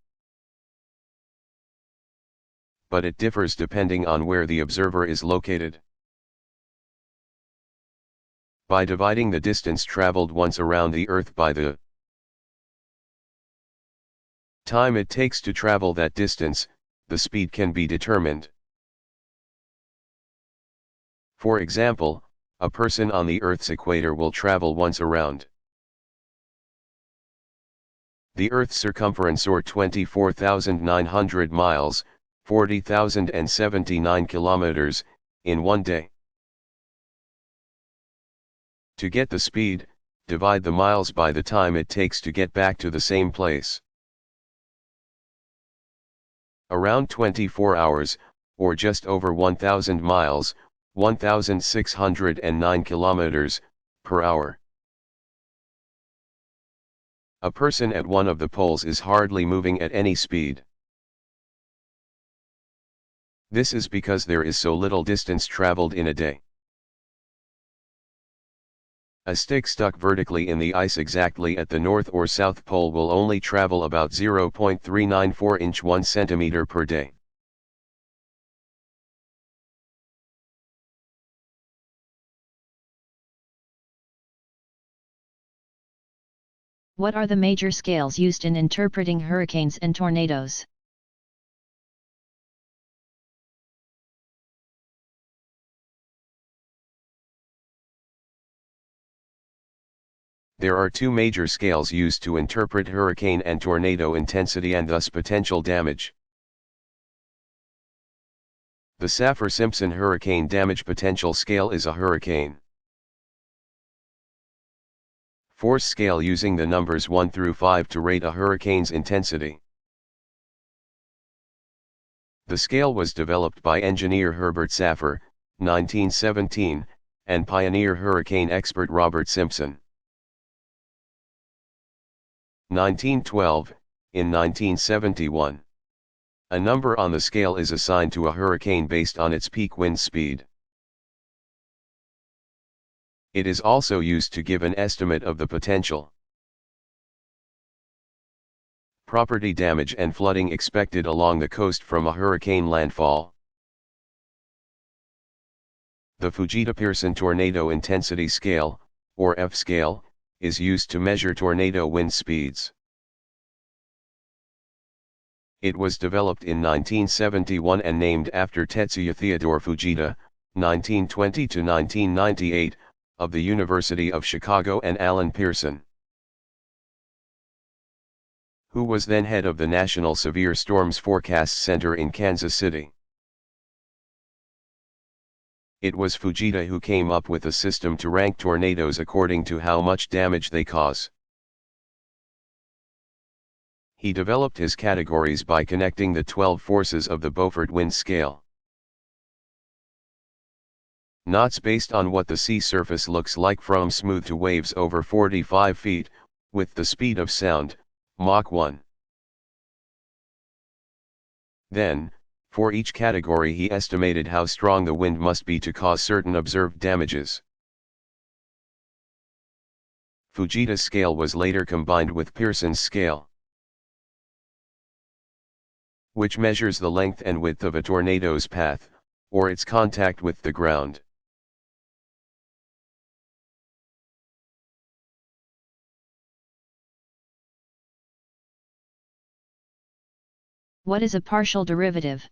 But it differs depending on where the observer is located. By dividing the distance traveled once around the Earth by the time it takes to travel that distance, the speed can be determined. For example, a person on the Earth's equator will travel once around the Earth's circumference, or 24,900 miles, 40,079 kilometers, in one day. To get the speed, divide the miles by the time it takes to get back to the same place. Around 24 hours, or just over 1,000 miles, 1,609 kilometers, per hour. A person at one of the poles is hardly moving at any speed. This is because there is so little distance traveled in a day. A stick stuck vertically in the ice exactly at the north or south pole will only travel about 0.394 inch 1 centimeter per day. What are the major scales used in interpreting hurricanes and tornadoes? There are 2 major scales used to interpret hurricane and tornado intensity and thus potential damage. The Saffir-Simpson Hurricane Damage Potential Scale is a hurricane force scale using the numbers 1 through 5 to rate a hurricane's intensity. The scale was developed by engineer Herbert Saffir, 1917, and pioneer hurricane expert Robert Simpson. 1912, in 1971. A number on the scale is assigned to a hurricane based on its peak wind speed. It is also used to give an estimate of the potential property damage and flooding expected along the coast from a hurricane landfall. The Fujita-Pearson Tornado Intensity Scale, or F-scale, is used to measure tornado wind speeds. It was developed in 1971 and named after Tetsuya Theodore Fujita, 1920 to 1998, of the University of Chicago, and Alan Pearson, who was then head of the National Severe Storms Forecast Center in Kansas City. It was Fujita who came up with a system to rank tornadoes according to how much damage they cause. He developed his categories by connecting the 12 forces of the Beaufort wind scale. Knots based on what the sea surface looks like from smooth to waves over 45 feet, with the speed of sound, Mach 1. Then, for each category he estimated how strong the wind must be to cause certain observed damages. Fujita's scale was later combined with Pearson's scale, which measures the length and width of a tornado's path, or its contact with the ground. What is a partial derivative?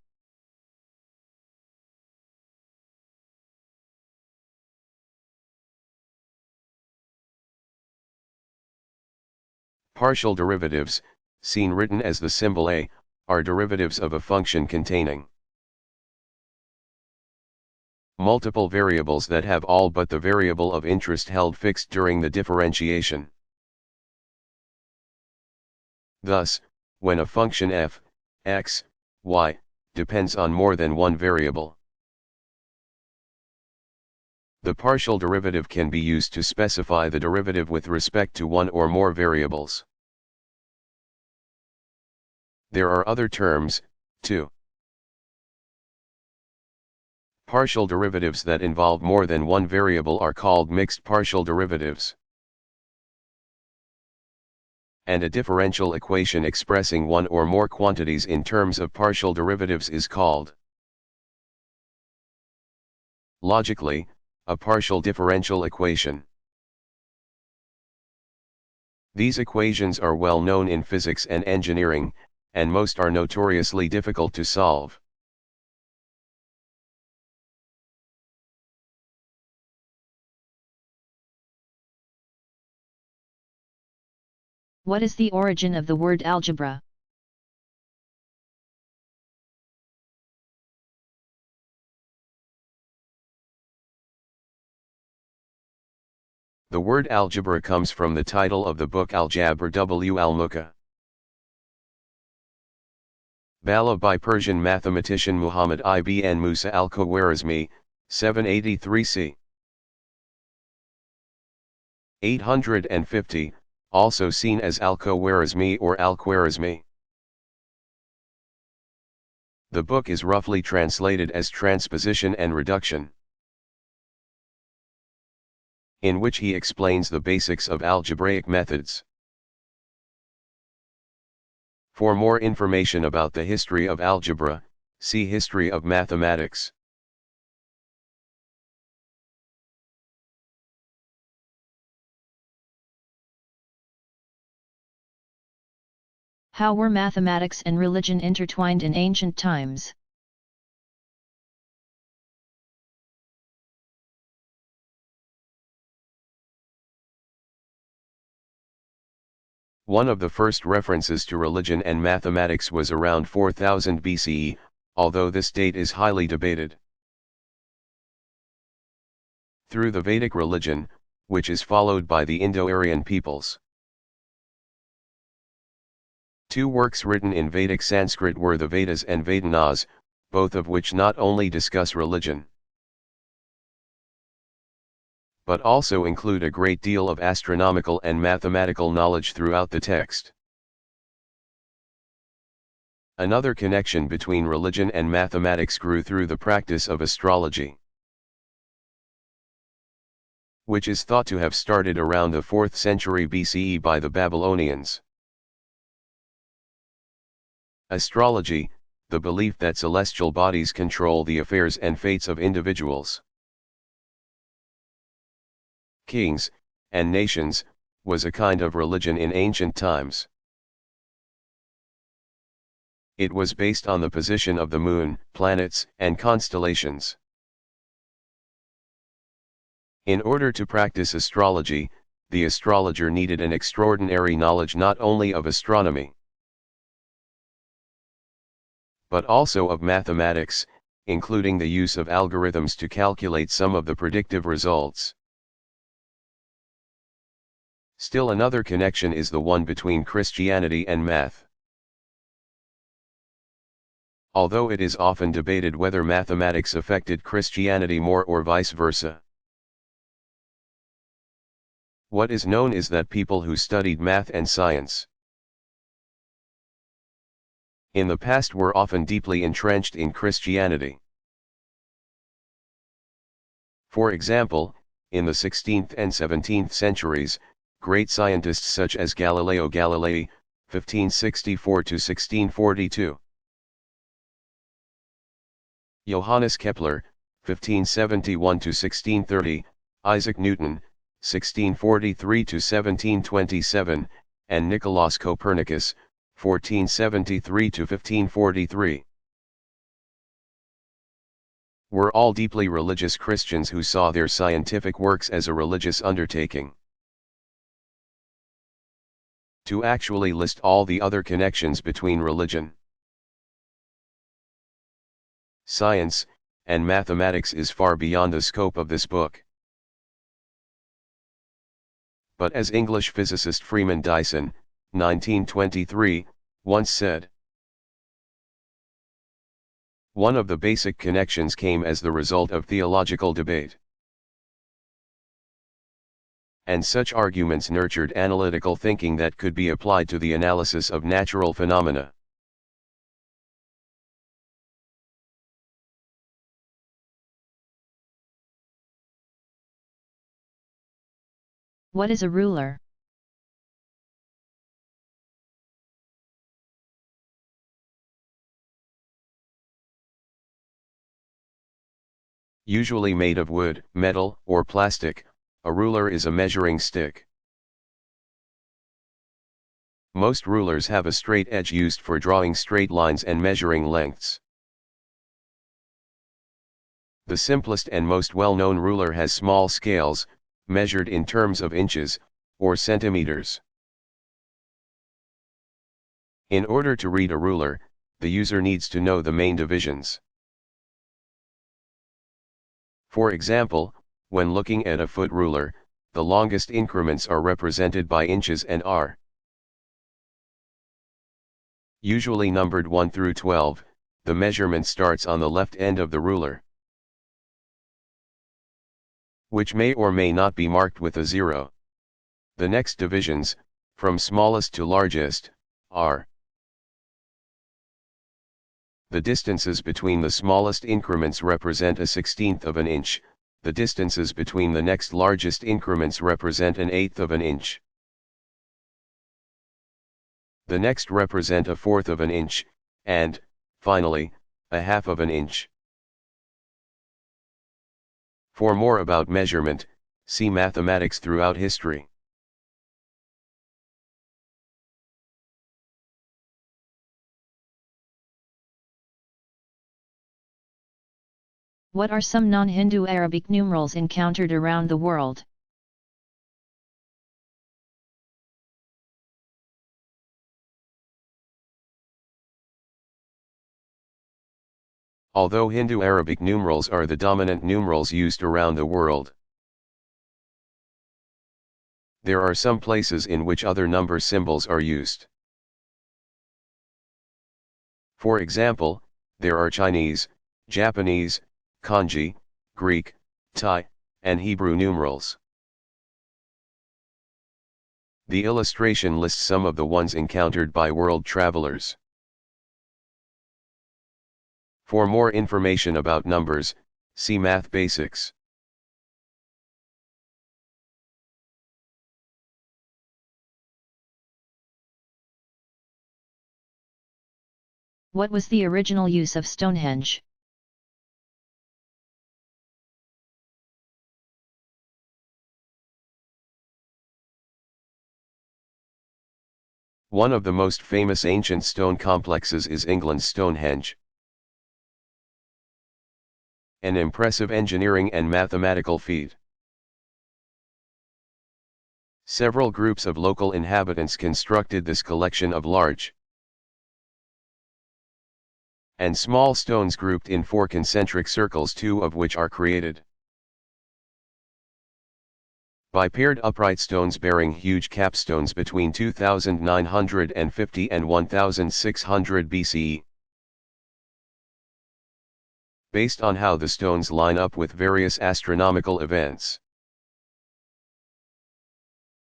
Partial derivatives, seen written as the symbol A, are derivatives of a function containing multiple variables that have all but the variable of interest held fixed during the differentiation. Thus, when a function f, x, y, depends on more than one variable, the partial derivative can be used to specify the derivative with respect to one or more variables. There are other terms, too. Partial derivatives that involve more than one variable are called mixed partial derivatives. And a differential equation expressing one or more quantities in terms of partial derivatives is called, logically, a partial differential equation. These equations are well known in physics and engineering, and most are notoriously difficult to solve. What is the origin of the word algebra? The word algebra comes from the title of the book Al-Jabr w al-Muka. Bala by Persian mathematician Muhammad ibn Musa al-Khwarizmi, 783 c. 850, also seen as al-Khwarizmi or al-Khwarizmi. The book is roughly translated as Transposition and Reduction, in which he explains the basics of algebraic methods. For more information about the history of algebra, see History of Mathematics. How were mathematics and religion intertwined in ancient times? One of the first references to religion and mathematics was around 4000 BCE, although this date is highly debated. Through the Vedic religion, which is followed by the Indo-Aryan peoples. Two works written in Vedic Sanskrit were the Vedas and Vedanas, both of which not only discuss religion, but also include a great deal of astronomical and mathematical knowledge throughout the text. Another connection between religion and mathematics grew through the practice of astrology, which is thought to have started around the 4th century BCE by the Babylonians. Astrology, the belief that celestial bodies control the affairs and fates of individuals, kings, and nations, was a kind of religion in ancient times. It was based on the position of the moon, planets, and constellations. In order to practice astrology, the astrologer needed an extraordinary knowledge not only of astronomy, but also of mathematics, including the use of algorithms to calculate some of the predictive results. Still another connection is the one between Christianity and math. Although it is often debated whether mathematics affected Christianity more or vice versa. What is known is that people who studied math and science in the past were often deeply entrenched in Christianity. For example, in the 16th and 17th centuries, great scientists such as Galileo Galilei, 1564–1642, Johannes Kepler, 1571–1630, Isaac Newton, 1643–1727, and Nicolaus Copernicus, 1473–1543. Were all deeply religious Christians who saw their scientific works as a religious undertaking. To actually list all the other connections between religion Science, and mathematics is far beyond the scope of this book. But as English physicist Freeman Dyson, 1923, once said, one of the basic connections came as the result of theological debate. And such arguments nurtured analytical thinking that could be applied to the analysis of natural phenomena. What is a ruler? Usually made of wood, metal, or plastic, a ruler is a measuring stick. Most rulers have a straight edge used for drawing straight lines and measuring lengths. The simplest and most well-known ruler has small scales, measured in terms of inches, or centimeters. In order to read a ruler, the user needs to know the main divisions. For example, when looking at a foot ruler, the longest increments are represented by inches and are usually numbered 1 through 12, the measurement starts on the left end of the ruler, which may or may not be marked with a 0. The next divisions, from smallest to largest, are the distances between the smallest increments represent a 1/16 of an inch, the distances between the next largest increments represent an 1/8 of an inch. The next represent a 1/4 of an inch, and, finally, a 1/2 of an inch. For more about measurement, see Mathematics Throughout History. What are some non-Hindu Arabic numerals encountered around the world? Although Hindu Arabic numerals are the dominant numerals used around the world, there are some places in which other number symbols are used. For example, there are Chinese, Japanese, Kanji, Greek, Thai, and Hebrew numerals. The illustration lists some of the ones encountered by world travelers. For more information about numbers, see Math Basics. What was the original use of Stonehenge? One of the most famous ancient stone complexes is England's Stonehenge. An impressive engineering and mathematical feat. Several groups of local inhabitants constructed this collection of large and small stones grouped in 4 concentric circles, 2 of which are created by paired upright stones bearing huge capstones between 2950 and 1600 BCE. Based on how the stones line up with various astronomical events,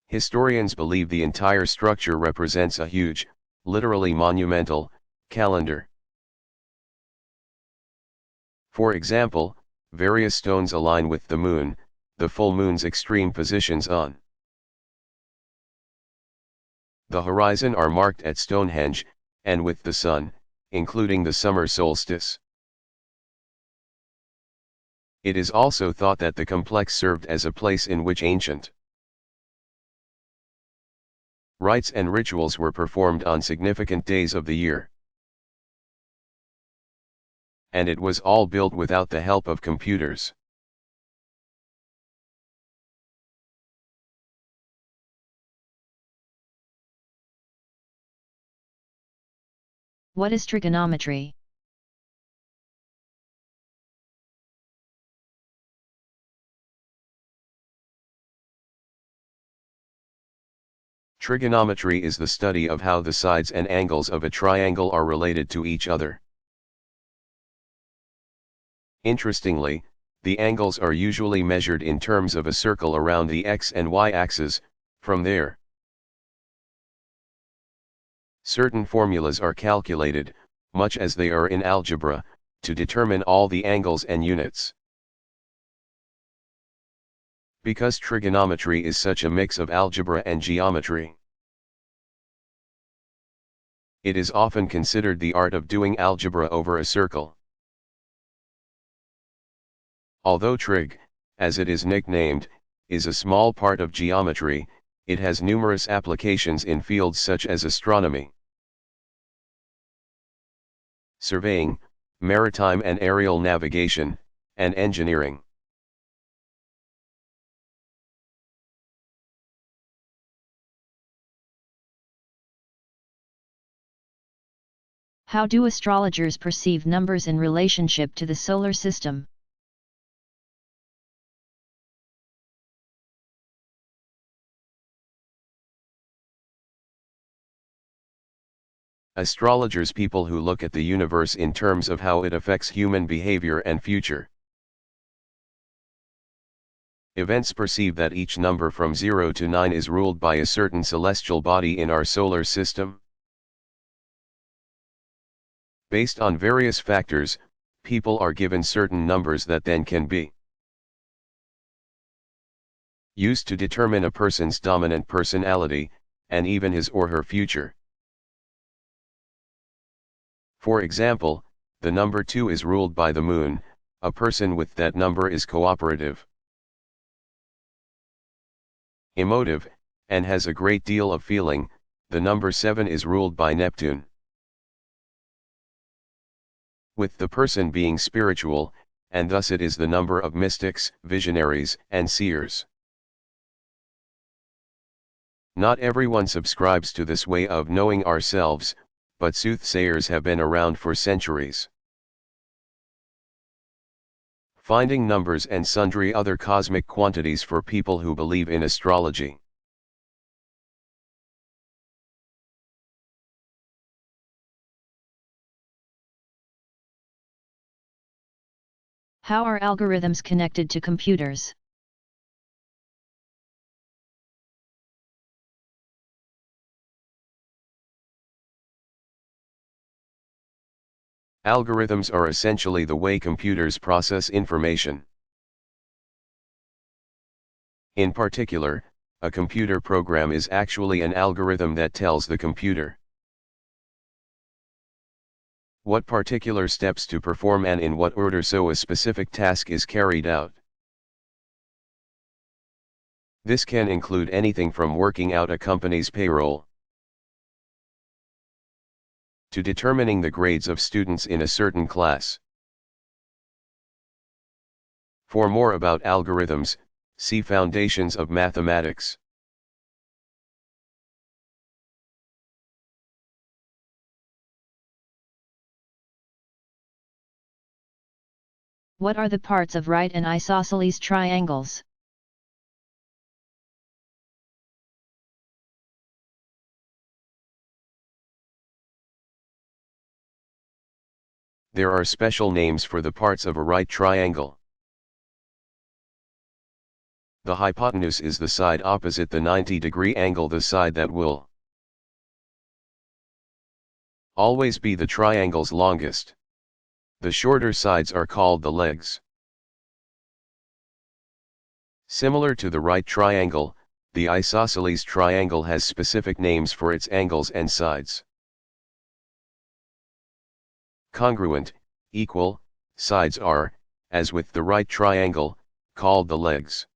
historians believe the entire structure represents a huge, literally monumental, calendar. For example, various stones align with the moon, the full moon's extreme positions on the horizon are marked at Stonehenge, and with the sun, including the summer solstice. It is also thought that the complex served as a place in which ancient rites and rituals were performed on significant days of the year. And it was all built without the help of computers. What is trigonometry? Trigonometry is the study of how the sides and angles of a triangle are related to each other. Interestingly, the angles are usually measured in terms of a circle around the x and y axes. From there, certain formulas are calculated, much as they are in algebra, to determine all the angles and units. Because trigonometry is such a mix of algebra and geometry, it is often considered the art of doing algebra over a circle. Although trig, as it is nicknamed, is a small part of geometry, it has numerous applications in fields such as astronomy, surveying, maritime and aerial navigation, and engineering. How do astrologers perceive numbers in relationship to the solar system? Astrologers, people who look at the universe in terms of how it affects human behavior and future events, perceive that each number from 0 to 9 is ruled by a certain celestial body in our solar system. Based on various factors, people are given certain numbers that then can be used to determine a person's dominant personality, and even his or her future. For example, the number 2 is ruled by the moon. A person with that number is cooperative, emotive, and has a great deal of feeling. The number 7 is ruled by Neptune, with the person being spiritual, and thus it is the number of mystics, visionaries, and seers. Not everyone subscribes to this way of knowing ourselves, but soothsayers have been around for centuries, finding numbers and sundry other cosmic quantities for people who believe in astrology. How are algorithms connected to computers? Algorithms are essentially the way computers process information. In particular, a computer program is actually an algorithm that tells the computer what particular steps to perform and in what order so a specific task is carried out. This can include anything from working out a company's payroll to determining the grades of students in a certain class. For more about algorithms, see Foundations of Mathematics. What are the parts of right and isosceles triangles? There are special names for the parts of a right triangle. The hypotenuse is the side opposite the 90-degree angle, the side that will always be the triangle's longest. The shorter sides are called the legs. Similar to the right triangle, the isosceles triangle has specific names for its angles and sides. Congruent, equal, sides are, as with the right triangle, called the legs.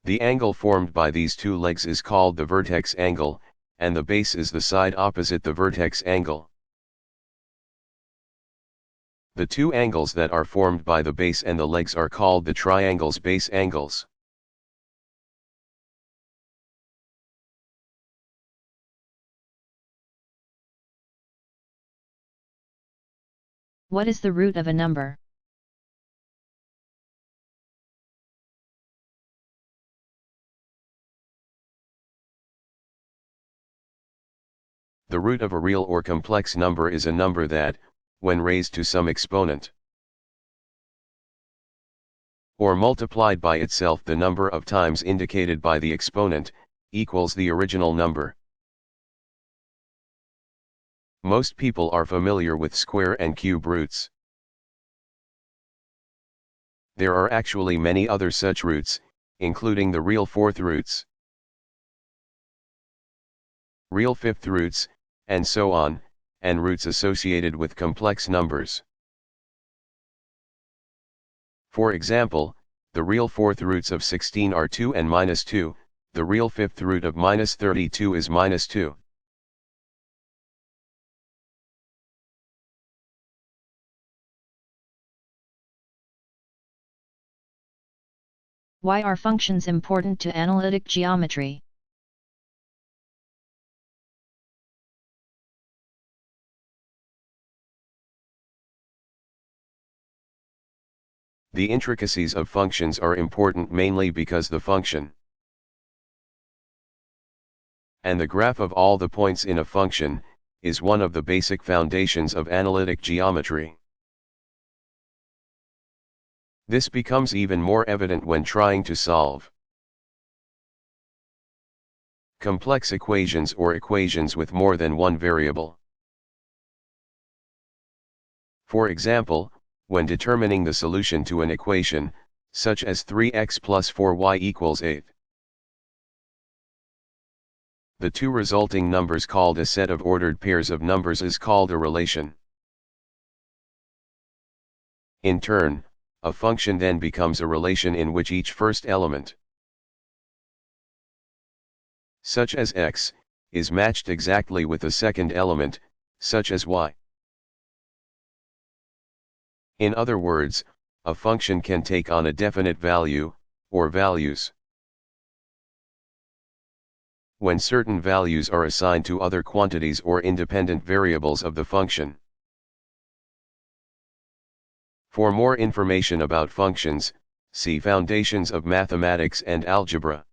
The angle formed by these two legs is called the vertex angle, and the base is the side opposite the vertex angle. The two angles that are formed by the base and the legs are called the triangle's base angles. What is the root of a number? The root of a real or complex number is a number that, when raised to some exponent, or multiplied by itself the number of times indicated by the exponent, equals the original number. Most people are familiar with square and cube roots. There are actually many other such roots, including the real fourth roots, real fifth roots, and so on, and roots associated with complex numbers. For example, the real fourth roots of 16 are 2 and -2, the real fifth root of -32 is -2. Why are functions important to analytic geometry? The intricacies of functions are important mainly because the function and the graph of all the points in a function is one of the basic foundations of analytic geometry. This becomes even more evident when trying to solve complex equations or equations with more than one variable. For example, when determining the solution to an equation, such as 3x plus 4y equals 8. The two resulting numbers called a set of ordered pairs of numbers is called a relation. In turn, a function then becomes a relation in which each first element, such as x, is matched exactly with the second element, such as y. In other words, a function can take on a definite value, or values, when certain values are assigned to other quantities or independent variables of the function. For more information about functions, see Foundations of Mathematics and Algebra.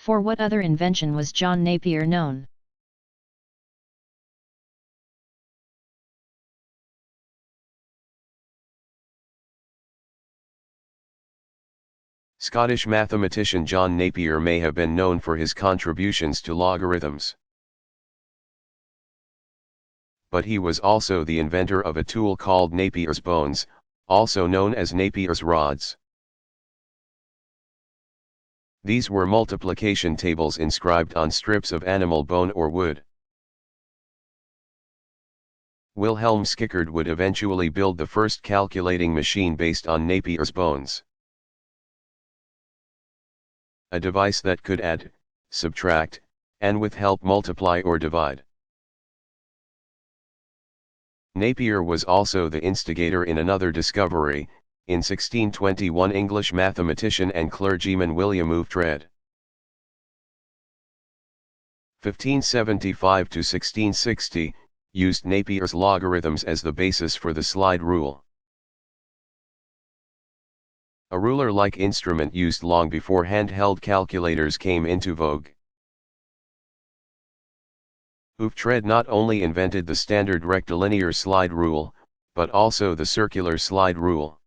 For what other invention was John Napier known? Scottish mathematician John Napier may have been known for his contributions to logarithms. But he was also the inventor of a tool called Napier's bones, also known as Napier's rods. These were multiplication tables inscribed on strips of animal bone or wood. Wilhelm Schickard would eventually build the first calculating machine based on Napier's bones. A device that could add, subtract, and with help multiply or divide. Napier was also the instigator in another discovery, in 1621 English mathematician and clergyman William Oughtred. 1575 to 1660, used Napier's logarithms as the basis for the slide rule. A ruler-like instrument used long before handheld calculators came into vogue. Oughtred not only invented the standard rectilinear slide rule, but also the circular slide rule,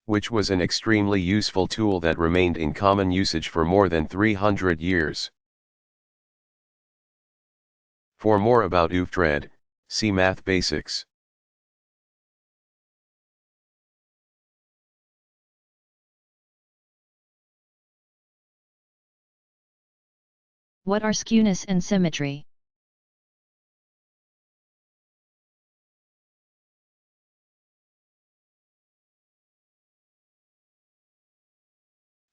which was an extremely useful tool that remained in common usage for more than 300 years. For more about Oughtred, see Math Basics. What are skewness and symmetry?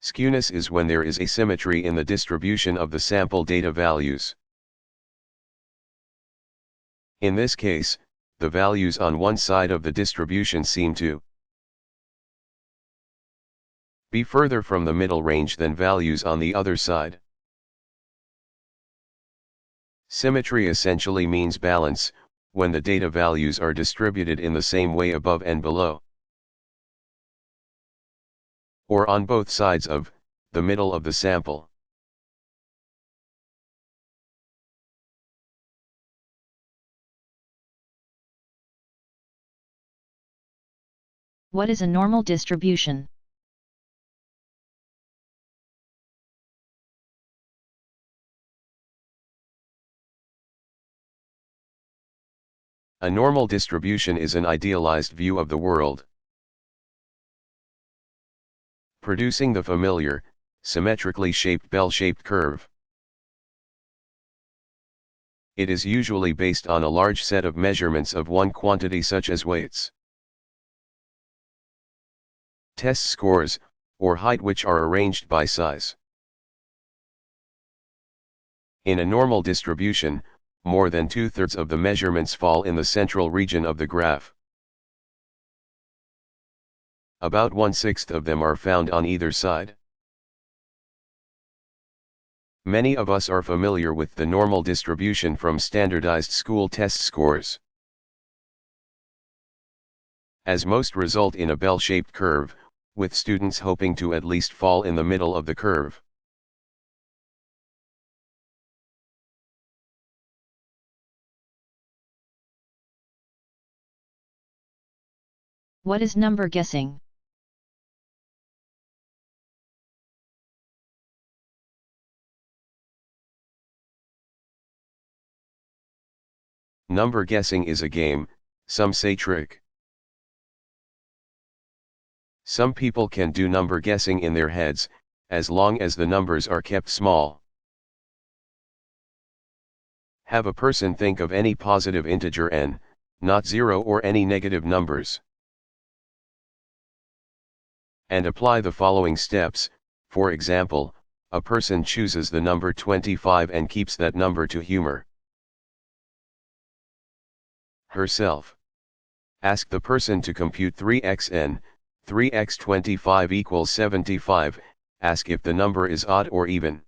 Skewness is when there is asymmetry in the distribution of the sample data values. In this case, the values on one side of the distribution seem to be further from the middle range than values on the other side. Symmetry essentially means balance, when the data values are distributed in the same way above and below, or on both sides of the middle of the sample. What is a normal distribution? A normal distribution is an idealized view of the world, producing the familiar, symmetrically shaped bell-shaped curve. It is usually based on a large set of measurements of one quantity such as weights, test scores, or height, which are arranged by size. In a normal distribution, more than 2/3 of the measurements fall in the central region of the graph. About 1/6 of them are found on either side. Many of us are familiar with the normal distribution from standardized school test scores, as most result in a bell-shaped curve, with students hoping to at least fall in the middle of the curve. What is number guessing? Number guessing is a game, some say trick. Some people can do number guessing in their heads, as long as the numbers are kept small. Have a person think of any positive integer n, not 0 or any negative numbers, and apply the following steps. For example, a person chooses the number 25 and keeps that number to humor herself. Ask the person to compute 3xn, 3x25 equals 75, ask if the number is odd or even.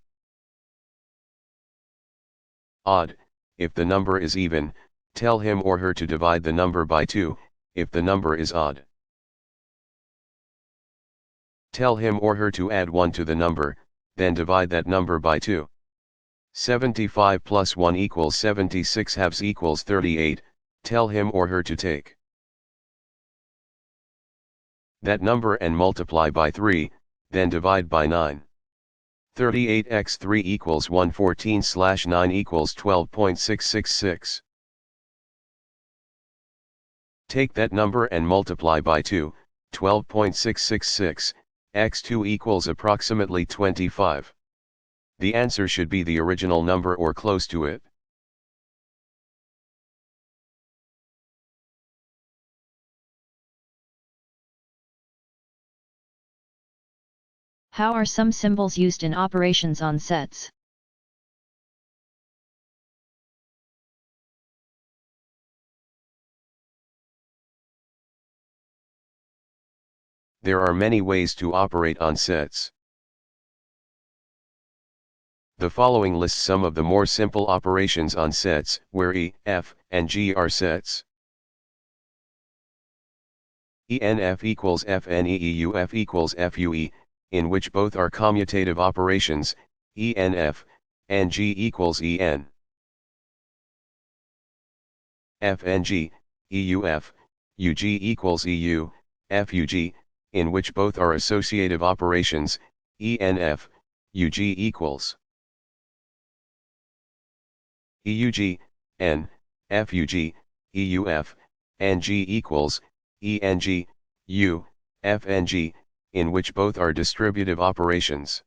Odd, if the number is even, tell him or her to divide the number by 2, if the number is odd. Tell him or her to add 1 to the number, then divide that number by 2. 75 plus 1 equals 76 halves equals 38, tell him or her to take that number and multiply by 3, then divide by 9. 38x3 equals 114/9 equals 12.666. Take that number and multiply by 2, 12.666, x2 equals approximately 25. The answer should be the original number or close to it. How are some symbols used in operations on sets? There are many ways to operate on sets. The following lists some of the more simple operations on sets, where E, F, and G are sets. ENF equals FNE, EUF equals FUE, in which both are commutative operations, ENF, and G equals EN. FNG, EUF, UG equals EU, FUG, in which both are associative operations, ENF, UG equals EUG, N, FUG, EUF, and G equals ENG, U, FNG, in which both are distributive operations.